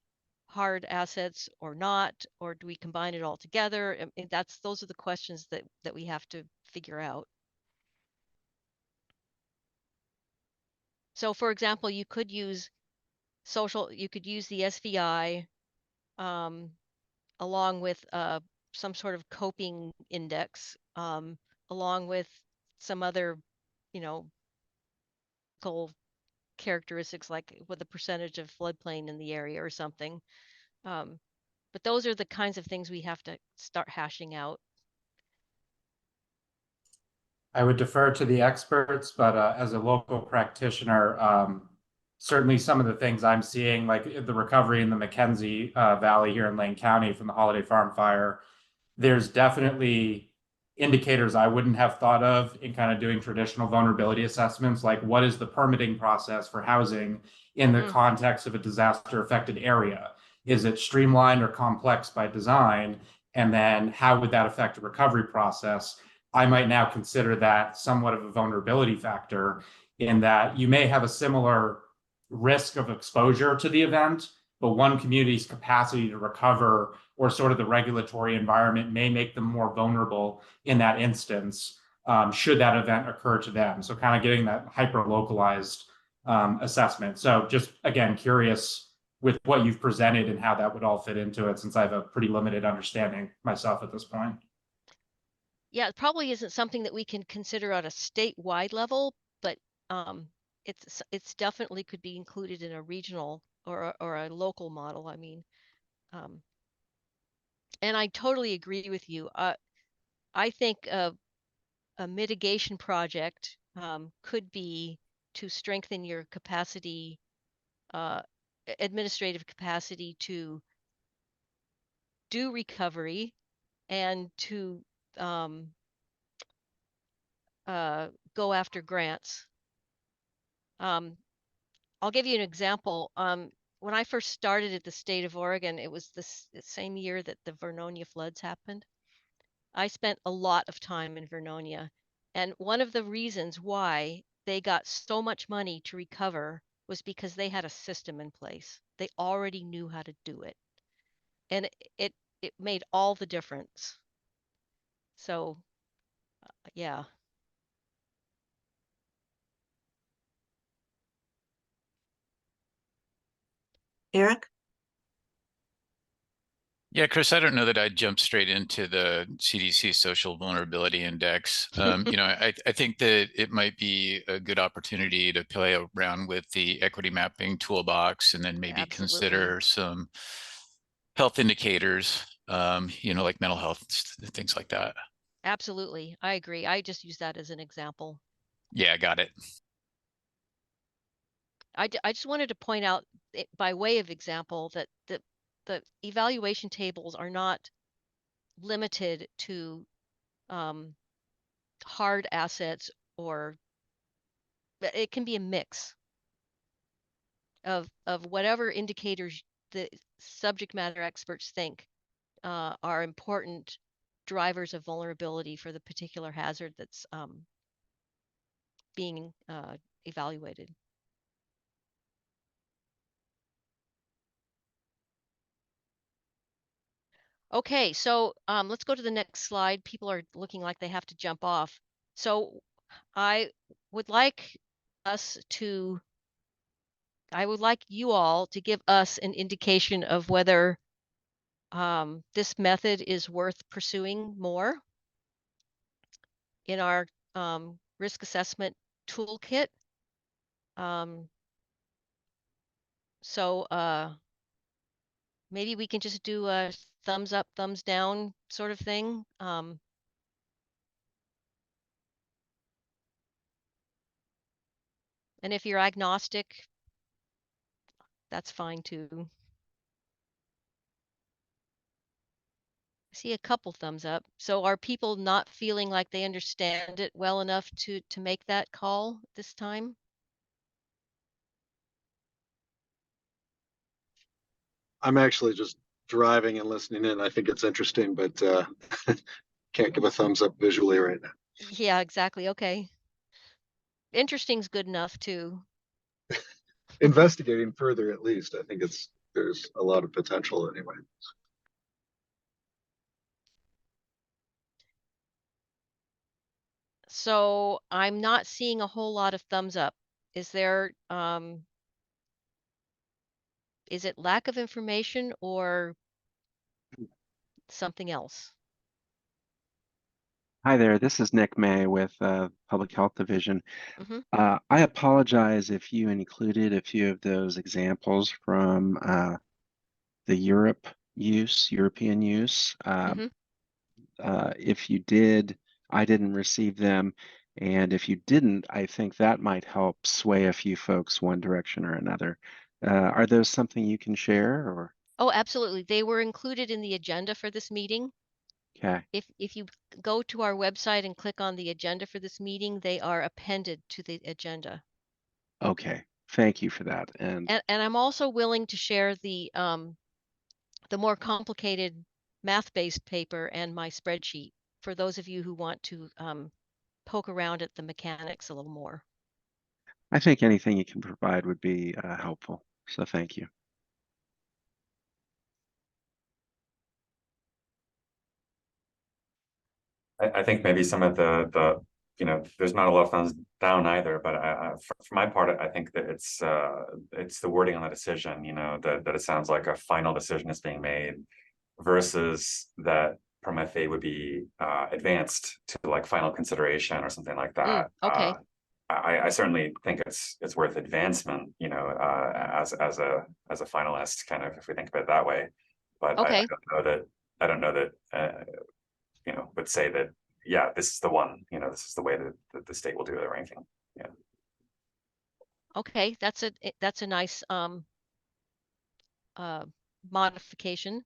C: hard assets or not, or do we combine it all together? I mean, those are the questions that we have to figure out. So for example, you could use the SVI along with some sort of coping index, along with some other, characteristics like with the percentage of floodplain in the area or something. But those are the kinds of things we have to start hashing out.
E: I would defer to the experts, but as a local practitioner, certainly some of the things I'm seeing, like the recovery in the McKenzie Valley here in Lane County from the Holiday Farm fire, there's definitely indicators I wouldn't have thought of in kind of doing traditional vulnerability assessments, like what is the permitting process for housing in the context of a disaster affected area? Is it streamlined or complex by design? And then how would that affect a recovery process? I might now consider that somewhat of a vulnerability factor, in that you may have a similar risk of exposure to the event, but one community's capacity to recover or sort of the regulatory environment may make them more vulnerable in that instance, should that event occur to them. So kind of getting that hyper localized assessment. So just again, curious with what you've presented and how that would all fit into it, since I have a pretty limited understanding myself at this point.
C: Yeah, it probably isn't something that we can consider on a statewide level, but it's definitely could be included in a regional or a local model. I mean, and I totally agree with you. I think a mitigation project could be to strengthen your capacity, administrative capacity to do recovery and to go after grants. I'll give you an example. When I first started at the state of Oregon, it was the same year that the Vernonia floods happened. I spent a lot of time in Vernonia, and one of the reasons why they got so much money to recover was because they had a system in place. They already knew how to do it, and it made all the difference. So, yeah.
A: Eric?
I: Yeah, Chris, I don't know that I'd jump straight into the CDC Social Vulnerability Index. I think that it might be a good opportunity to play around with the equity mapping toolbox and then maybe consider some health indicators, like mental health, things like that.
C: Absolutely. I agree. I just use that as an example.
I: Yeah, I got it.
C: I just wanted to point out by way of example that the evaluation tables are not limited to hard assets, or it can be a mix of whatever indicators the subject matter experts think are important drivers of vulnerability for the particular hazard that's being evaluated. Okay, so let's go to the next slide. People are looking like they have to jump off. So I would like us to, I would like you all to give us an indication of whether this method is worth pursuing more in our risk assessment toolkit. So maybe we can just do a thumbs up, thumbs down sort of thing. And if you're agnostic, that's fine too. I see a couple thumbs up. So are people not feeling like they understand it well enough to make that call this time?
J: I'm actually just driving and listening in. I think it's interesting, but can't give a thumbs up visually right now.
C: Yeah, exactly. Okay. Interesting's good enough too.
J: Investigating further, at least. I think there's a lot of potential anyway.
C: So I'm not seeing a whole lot of thumbs up. Is there, is it lack of information or something else?
K: Hi there, this is Nick May with Public Health Division.
C: Mhm.
K: I apologize if you included a few of those examples from the European use.
C: Mhm.
K: If you did, I didn't receive them. And if you didn't, I think that might help sway a few folks one direction or another. Are those something you can share or?
C: Oh, absolutely. They were included in the agenda for this meeting.
K: Okay,
C: If you go to our website and click on the agenda for this meeting, they are appended to the agenda.
K: okay. Thank you for that. And
C: And I'm also willing to share the more complicated math-based paper and my spreadsheet for those of you who want to poke around at the mechanics a little more.
K: I think anything you can provide would be helpful. So thank you.
G: I think maybe some of the there's not a lot of thumbs down either, but for my part, I think that it's the wording on the decision, that it sounds like a final decision is being made versus that PROMETHE would be advanced to like final consideration or something like that.
C: Okay.
G: I certainly think it's worth advancement, as a finalist, kind of, if we think of it that way. But
C: Okay.
G: I don't know that would say that, yeah, this is the one, this is the way that the state will do the ranking. Yeah.
C: Okay, that's a nice modification.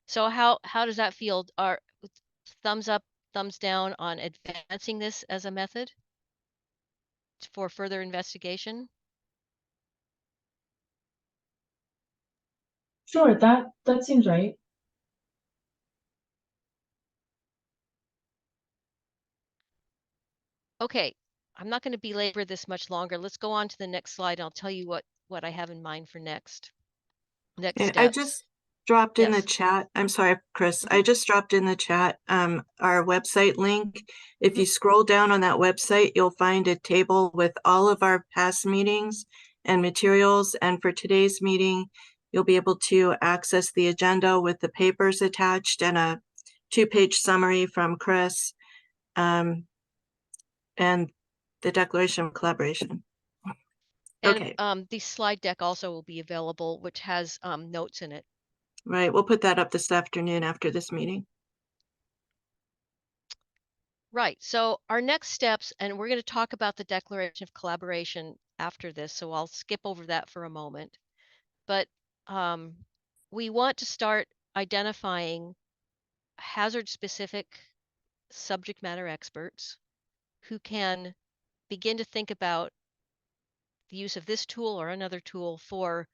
C: So how does that feel? Are thumbs up, thumbs down on advancing this as a method for further investigation?
B: Sure, that seems right.
C: Okay, I'm not going to belabor this much longer. Let's go on to the next slide. I'll tell you what I have in mind for next
A: Yeah, I
C: steps.
A: just dropped in the
C: Yes.
A: chat. I'm sorry, Chris. I just dropped in the chat our website link. If you scroll down on that website, you'll find a table with all of our past meetings and materials. And for today's meeting, you'll be able to access the agenda with the papers attached and a 2-page summary from Chris and the Declaration of Collaboration. Okay.
C: And the slide deck also will be available, which has notes in it.
A: Right. We'll put that up this afternoon after this meeting.
C: Right. So our next steps, and we're going to talk about the Declaration of Collaboration after this, so I'll skip over that for a moment. But we want to start identifying hazard-specific subject matter experts who can begin to think about the use of this tool or another tool for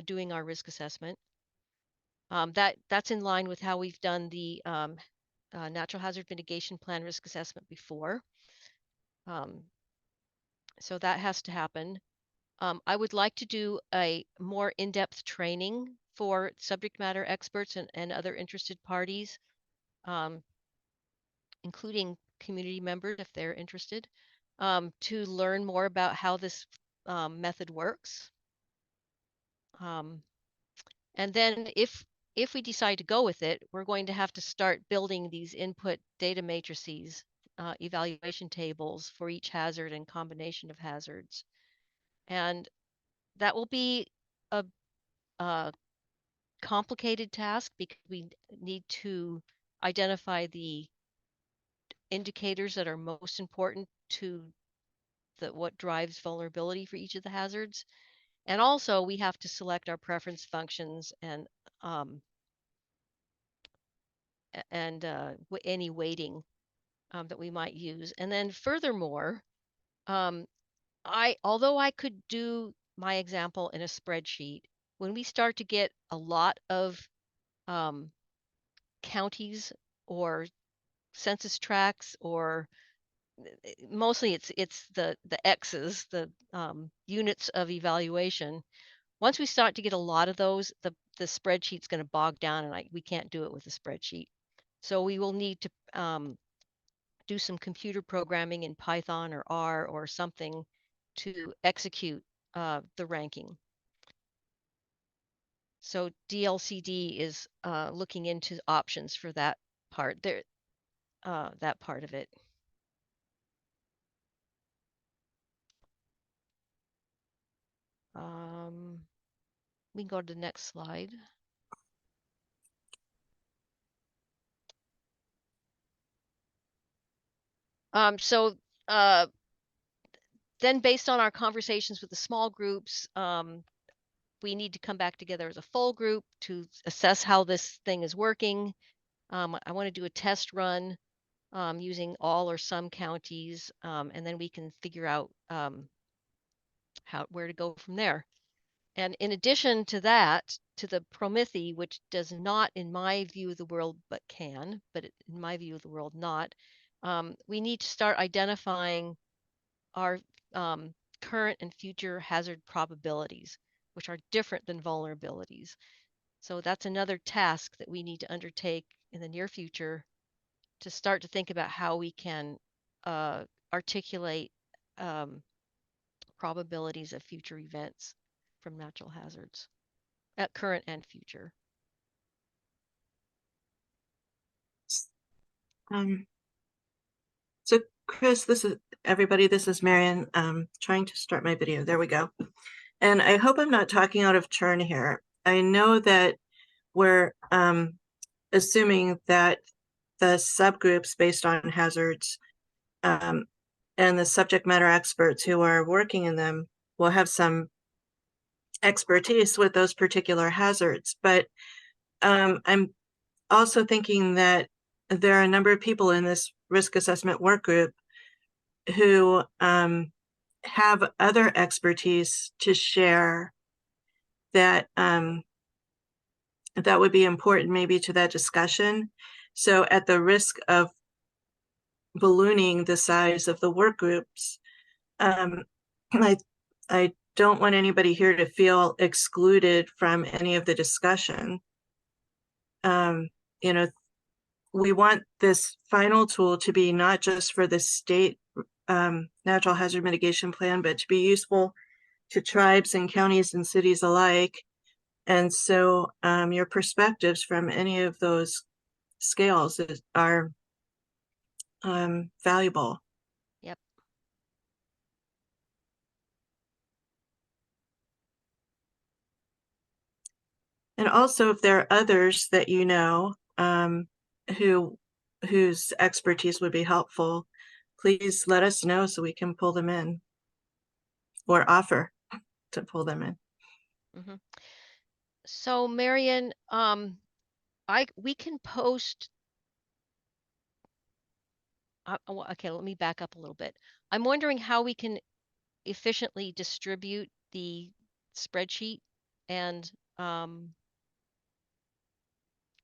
C: doing our risk assessment. That's in line with how we've done the Natural Hazard Mitigation Plan risk assessment before. So that has to happen. I would like to do a more in-depth training for subject matter experts and other interested parties, including community members if they're interested, to learn more about how this method works. And then if we decide to go with it, we're going to have to start building these input data matrices, evaluation tables for each hazard and combination of hazards. And that will be a complicated task because we need to identify the indicators that are most important to what drives vulnerability for each of the hazards. And also we have to select our preference functions and any weighting that we might use. And then furthermore, although I could do my example in a spreadsheet, when we start to get a lot of counties or census tracts, or mostly it's the X's, the units of evaluation. Once we start to get a lot of those, the spreadsheet's going to bog down, and we can't do it with a spreadsheet. So we will need to do some computer programming in Python or R or something to execute the ranking. So DLCD is looking into options for that part there, that part of it. We can go to the next slide. So then based on our conversations with the small groups, we need to come back together as a full group to assess how this thing is working. I want to do a test run using all or some counties, and then we can figure out where to go from there. And in addition to that, to the Promethi, which does not, in my view of the world, but in my view of the world, not, we need to start identifying our current and future hazard probabilities, which are different than vulnerabilities. So that's another task that we need to undertake in the near future to start to think about how we can articulate probabilities of future events from natural hazards, at current and future.
A: So Chris, this is everybody. This is Marion. Trying to start my video. There we go. And I hope I'm not talking out of turn here. I know that we're assuming that the subgroups based on hazards and the subject matter experts who are working in them will have some expertise with those particular hazards. But I'm also thinking that there are a number of people in this risk assessment work group who have other expertise to share that that would be important maybe to that discussion. So at the risk of ballooning the size of the work groups, I don't want anybody here to feel excluded from any of the discussion. You know, we want this final tool to be not just for the state natural hazard mitigation plan, but to be useful to tribes and counties and cities alike. And so your perspectives from any of those scales are valuable.
C: Yep.
A: And also, if there are others that you know whose expertise would be helpful, please let us know so we can pull them in or offer to pull them in.
C: Mm-hmm. So Marion, we can post. Okay, let me back up a little bit. I'm wondering how we can efficiently distribute the spreadsheet and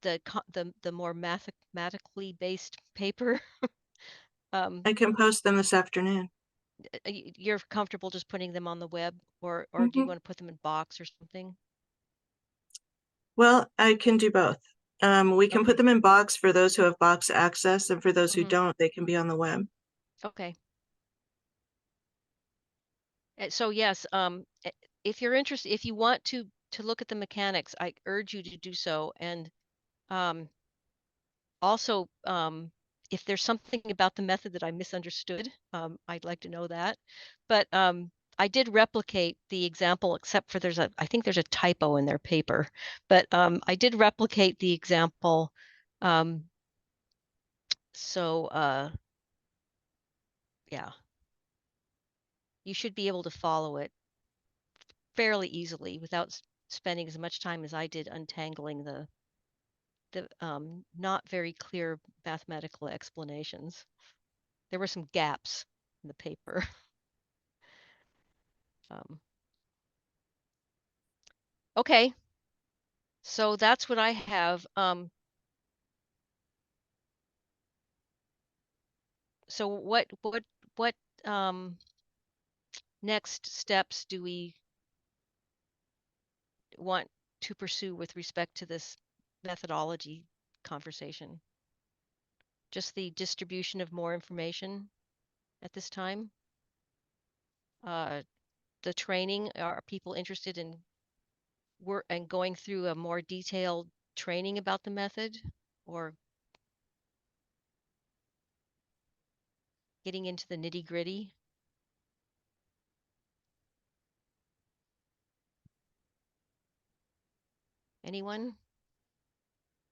C: the more mathematically based paper.
A: I can post them this afternoon.
C: you're comfortable just putting them on the web, or do you
A: Mhm.
C: want to put them in Box or something?
A: Well, I can do both. We can
C: Okay.
A: put them in Box for those who have Box access, and for those who
C: Mhm.
A: don't, they can be on the web.
C: Okay. So yes, if you're interested, if you want to look at the mechanics, I urge you to do so. And also, if there's something about the method that I misunderstood, I'd like to know that. But I did replicate the example, except for I think there's a typo in their paper. But I did replicate the example. So yeah, you should be able to follow it fairly easily without spending as much time as I did untangling the not very clear mathematical explanations. There were some gaps in the paper. Okay, so that's what I have. So what next steps do we want to pursue with respect to this methodology conversation? Just the distribution of more information at this time? The training, are people interested in work and going through a more detailed training about the method, or getting into the nitty-gritty? Anyone?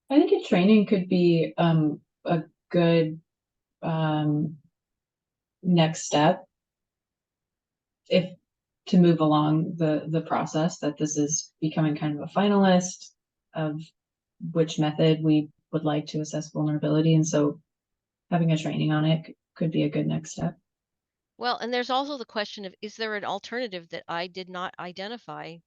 B: I think a training could be a good next step if to move along the process, that this is becoming kind of a finalist of which method we would like to assess vulnerability. And so having a training on it could be a good next step.
C: Well, and there's also the question of, is there an alternative that I did not identify?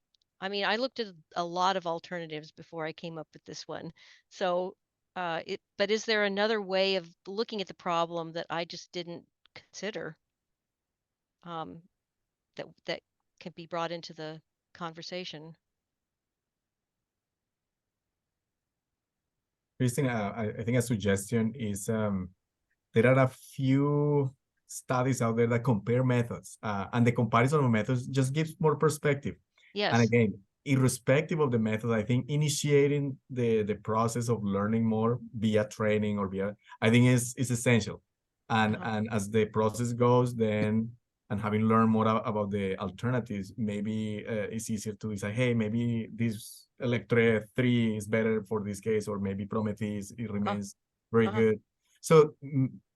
C: I mean, I looked at a lot of alternatives before I came up with this one. So, but is there another way of looking at the problem that I just didn't consider? That can be brought into the conversation.
D: Christine, I think a suggestion is there are a few studies out there that compare methods, and the comparison of methods just gives more perspective.
C: Yes.
D: And again, irrespective of the method, I think initiating the process of learning more via training or I think is essential. And as the process goes, then, and having learned more about the alternatives, maybe it's easier to decide, hey, maybe this Electre 3 is better for this case, or maybe Prometheus, it remains very good. So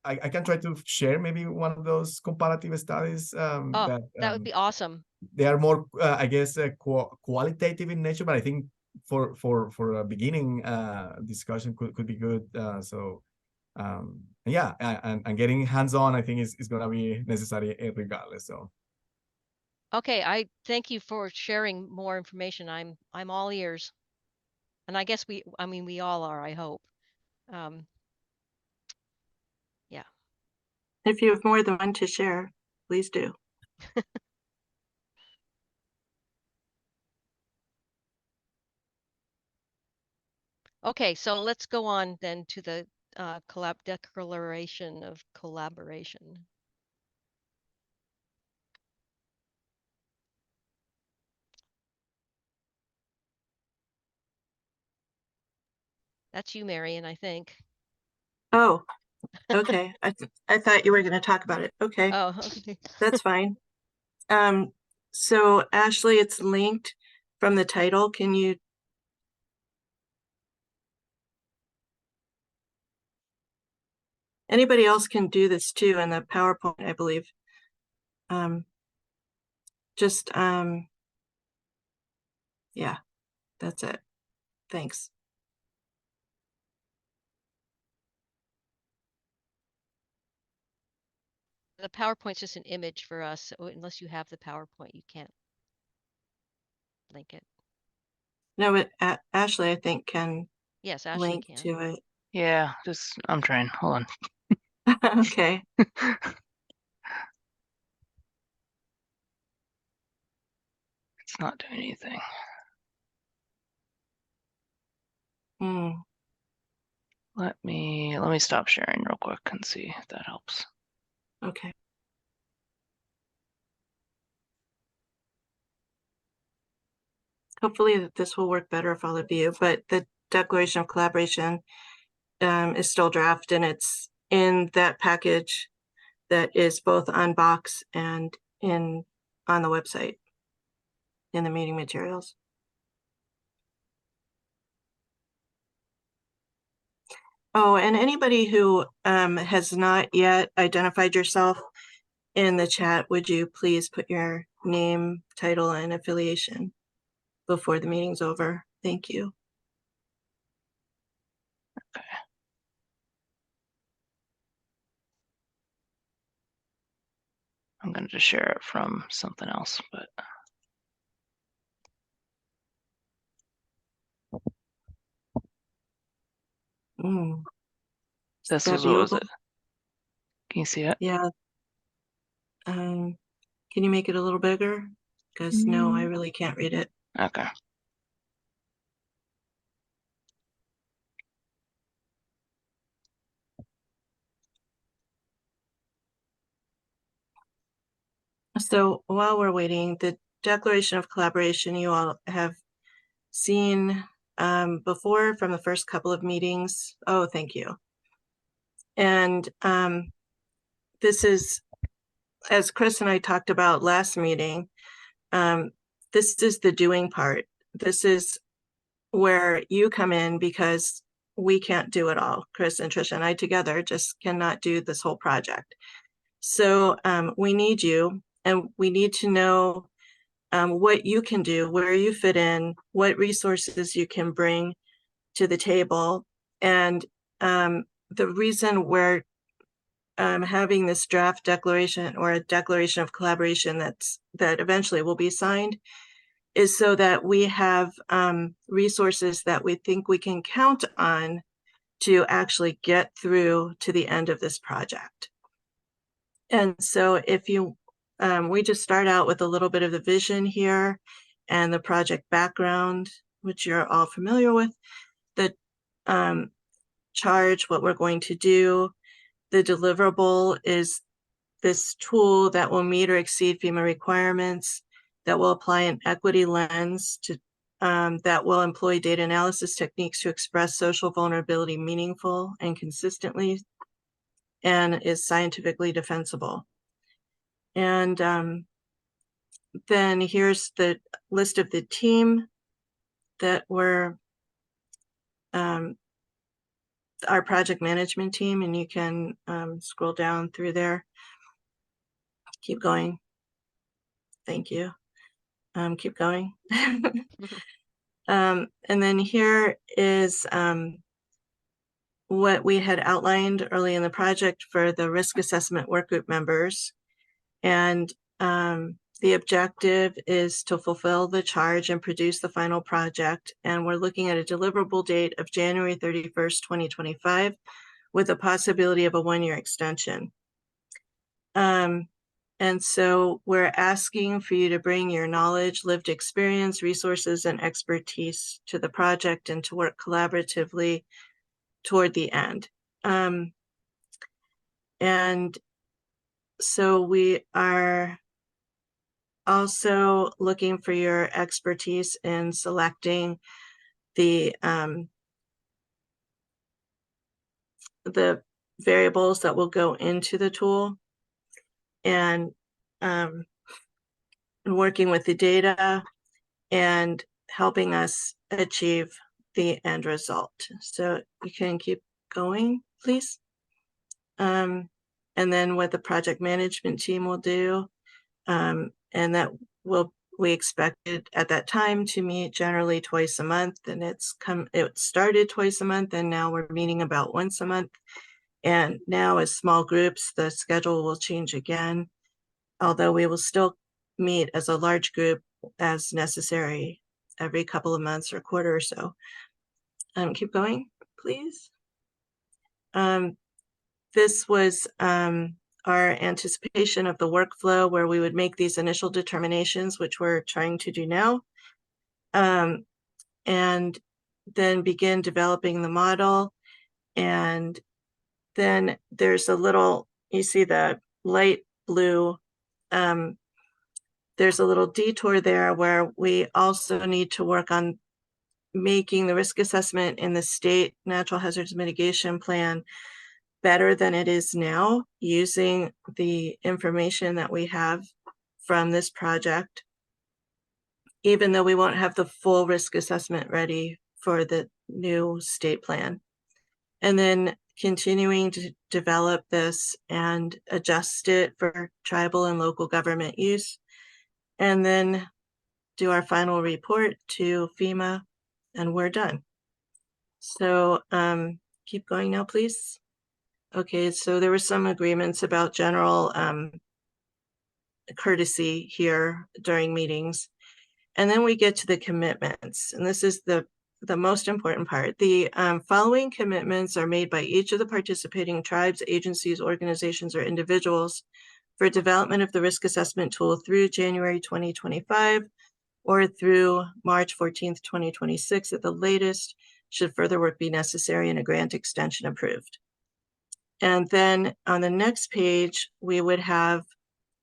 D: I can try to share maybe one of those comparative studies
C: that would be awesome.
D: They are more, I guess, qualitative in nature, but I think for a beginning discussion could be good. Yeah, and getting hands-on, I think is going to be necessary regardless. So.
C: Okay, I thank you for sharing more information. I'm all ears, and I guess we all are, I hope. Yeah.
A: If you have more than one to share, please do.
C: Okay, so let's go on then to the declaration of collaboration. That's you, Marion, I think.
A: Oh, okay. I thought you were going to talk about it. Okay.
C: Oh, okay.
A: That's fine. So Ashley, it's linked from the title. Can you? Anybody else can do this too in the PowerPoint, I believe. Yeah, that's it. Thanks.
C: The PowerPoint's just an image for us, so unless you have the PowerPoint, you can't link it.
A: No, but Ashley, I think, can
C: Ashley
A: link
C: can.
A: to it.
L: Yeah, I'm trying. Hold on.
A: Okay.
L: It's not doing anything.
A: Hmm.
L: Let me stop sharing real quick and see if that helps.
A: Okay. Hopefully this will work better for all of you, but the Declaration of Collaboration is still draft, and it's in that package that is both on Box and on the website in the meeting materials. Oh, and anybody who has not yet identified yourself in the chat, would you please put your name, title, and affiliation before the meeting's over? Thank you.
L: Okay. I'm going to just share it from something else, but
A: Mm.
L: this
A: that
L: was, what was
A: viewable?
L: it? Can you see it?
A: Yeah. Can you make it a little bigger? Because no, I really can't read it.
L: Okay.
A: So while we're waiting, the Declaration of Collaboration you all have seen before from the first couple of meetings. Oh, thank you. And this is, as Chris and I talked about last meeting, this is the doing part. This is where you come in because we can't do it all. Chris and Tricia and I together just cannot do this whole project. So we need you, and we need to know what you can do, where you fit in, what resources you can bring to the table. And the reason we're having this draft declaration or a declaration of collaboration that eventually will be signed is so that we have resources that we think we can count on to actually get through to the end of this project. And so if you, we just start out with a little bit of the vision here and the project background, which you're all familiar with, the charge, what we're going to do. The deliverable is this tool that will meet or exceed FEMA requirements, that will apply an equity lens to that will employ data analysis techniques to express social vulnerability meaningful and consistently, and is scientifically defensible. And then here's the list of the team that were our project management team, and you can scroll down through there. Keep going. Thank you. Keep going. And then here is what we had outlined early in the project for the risk assessment workgroup members. And the objective is to fulfill the charge and produce the final project. And we're looking at a deliverable date of January 31st, 2025, with a possibility of a one-year extension. And so we're asking for you to bring your knowledge, lived experience, resources, and expertise to the project and to work collaboratively toward the end. And so we are also looking for your expertise in selecting the variables that will go into the tool, and working with the data and helping us achieve the end result. So you can keep going, please. And then what the project management team will do, and that we expected at that time to meet generally twice a month, and it started twice a month, and now we're meeting about once a month. And now as small groups, the schedule will change again, although we will still meet as a large group as necessary every couple of months or quarter or so. Keep going, please. This was our anticipation of the workflow where we would make these initial determinations, which we're trying to do now. And then begin developing the model. And then there's a little, you see the light blue, there's a little detour there where we also need to work on making the risk assessment in the state natural hazards mitigation plan better than it is now, using the information that we have from this project, even though we won't have the full risk assessment ready for the new state plan. And then continuing to develop this and adjust it for tribal and local government use. And then do our final report to FEMA, and we're done. So keep going now, please. Okay, so there were some agreements about general courtesy here during meetings. And then we get to the commitments, and this is the most important part. The following commitments are made by each of the participating tribes, agencies, organizations, or individuals for development of the risk assessment tool through January 2025 or through March 14th, 2026 at the latest, should further work be necessary and a grant extension approved. And then on the next page, we would have,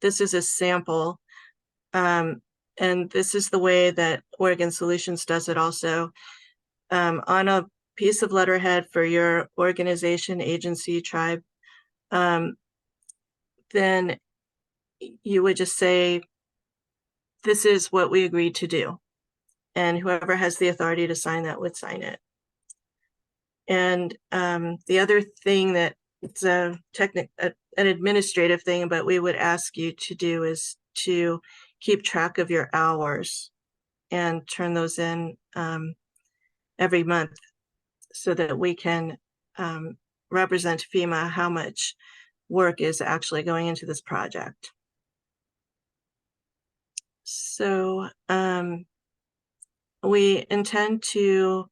A: this is a sample, and this is the way that Oregon Solutions does it also. On a piece of letterhead for your organization, agency, tribe, then you would just say, this is what we agreed to do. And whoever has the authority to sign that would sign it. And the other thing that it's an administrative thing, but we would ask you to do is to keep track of your hours and turn those in every month so that we can represent FEMA how much work is actually going into this project. So we intend to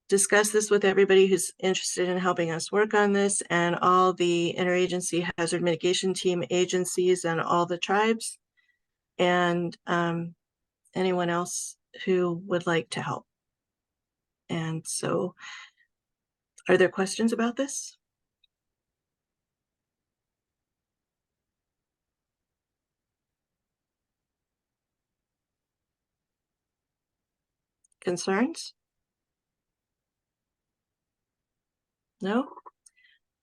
A: discuss this with everybody who's interested in helping us work on this, and all the interagency hazard mitigation team agencies and all the tribes, and anyone else who would like to help. And so, are there questions about this? Concerns? No?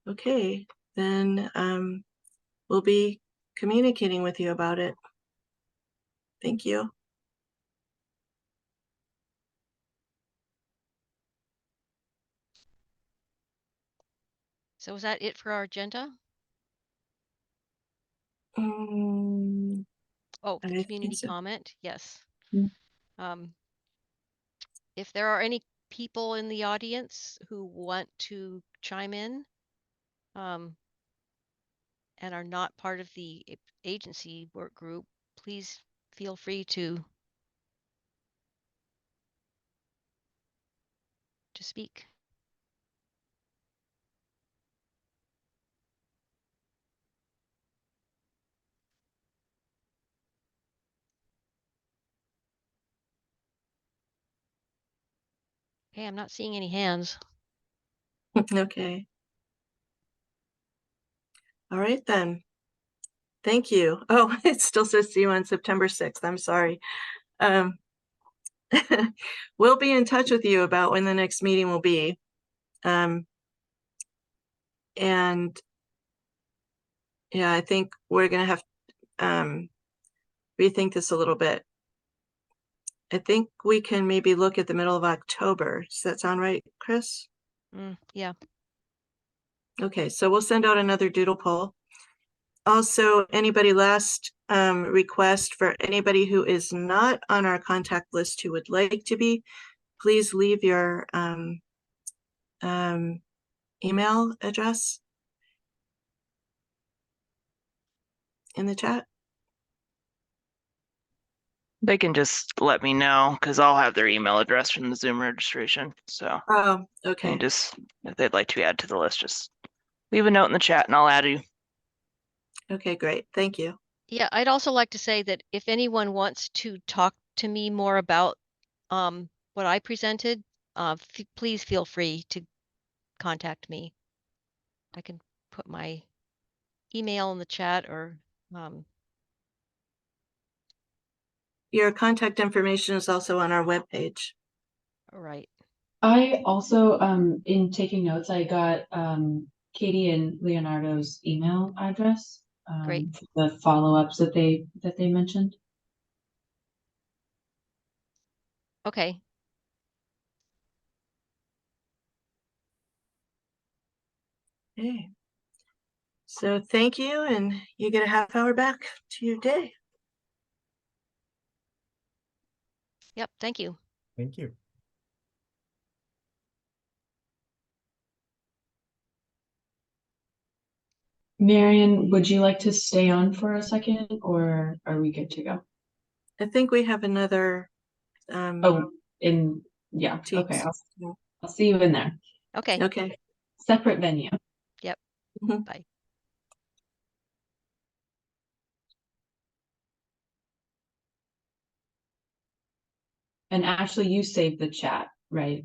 A: Okay, then we'll be communicating with you about it. Thank you.
C: So is that it for our agenda? Oh,
A: I
C: the
A: think
C: community
A: so.
C: comment, yes.
B: Mm.
C: If there are any people in the audience who want to chime in and are not part of the agency work group, please feel free to speak. Okay, I'm not seeing any hands.
A: Okay. All right then. Thank you. Oh, it still says see you on September 6th. I'm sorry. We'll be in touch with you about when the next meeting will be. And yeah, I think we're gonna have rethink this a little bit. I think we can maybe look at the middle of October. Does that sound right, Chris?
C: Yeah.
A: Okay, so we'll send out another doodle poll. Also, anybody last request for anybody who is not on our contact list who would like to be, please leave your email address in the chat.
L: They can just let me know because I'll have their email address from the Zoom registration. So
A: Oh,
L: they
A: okay.
L: can just, if they'd like to add to the list, just leave a note in the chat and I'll add you.
A: Okay, great. Thank you.
C: Yeah, I'd also like to say that if anyone wants to talk to me more about what I presented, please feel free to contact me. I can put my email in the chat or
A: Your contact information is also on our webpage.
C: right.
B: I also, in taking notes, I got Katie and Leonardo's email address.
C: Great.
B: For the follow-ups that they mentioned.
C: Okay.
A: Okay. So thank you, and you get a half hour back to your day.
C: Yep. Thank you.
D: Thank you.
B: Marion, would you like to stay on for a second, or are we good to go?
A: I think we have another
B: Oh, yeah.
A: Teams.
B: Okay, I'll see you in there.
C: Okay.
A: Okay.
B: Separate venue.
C: Yep.
A: Mhm.
C: Bye.
B: And Ashley, you saved the chat, right?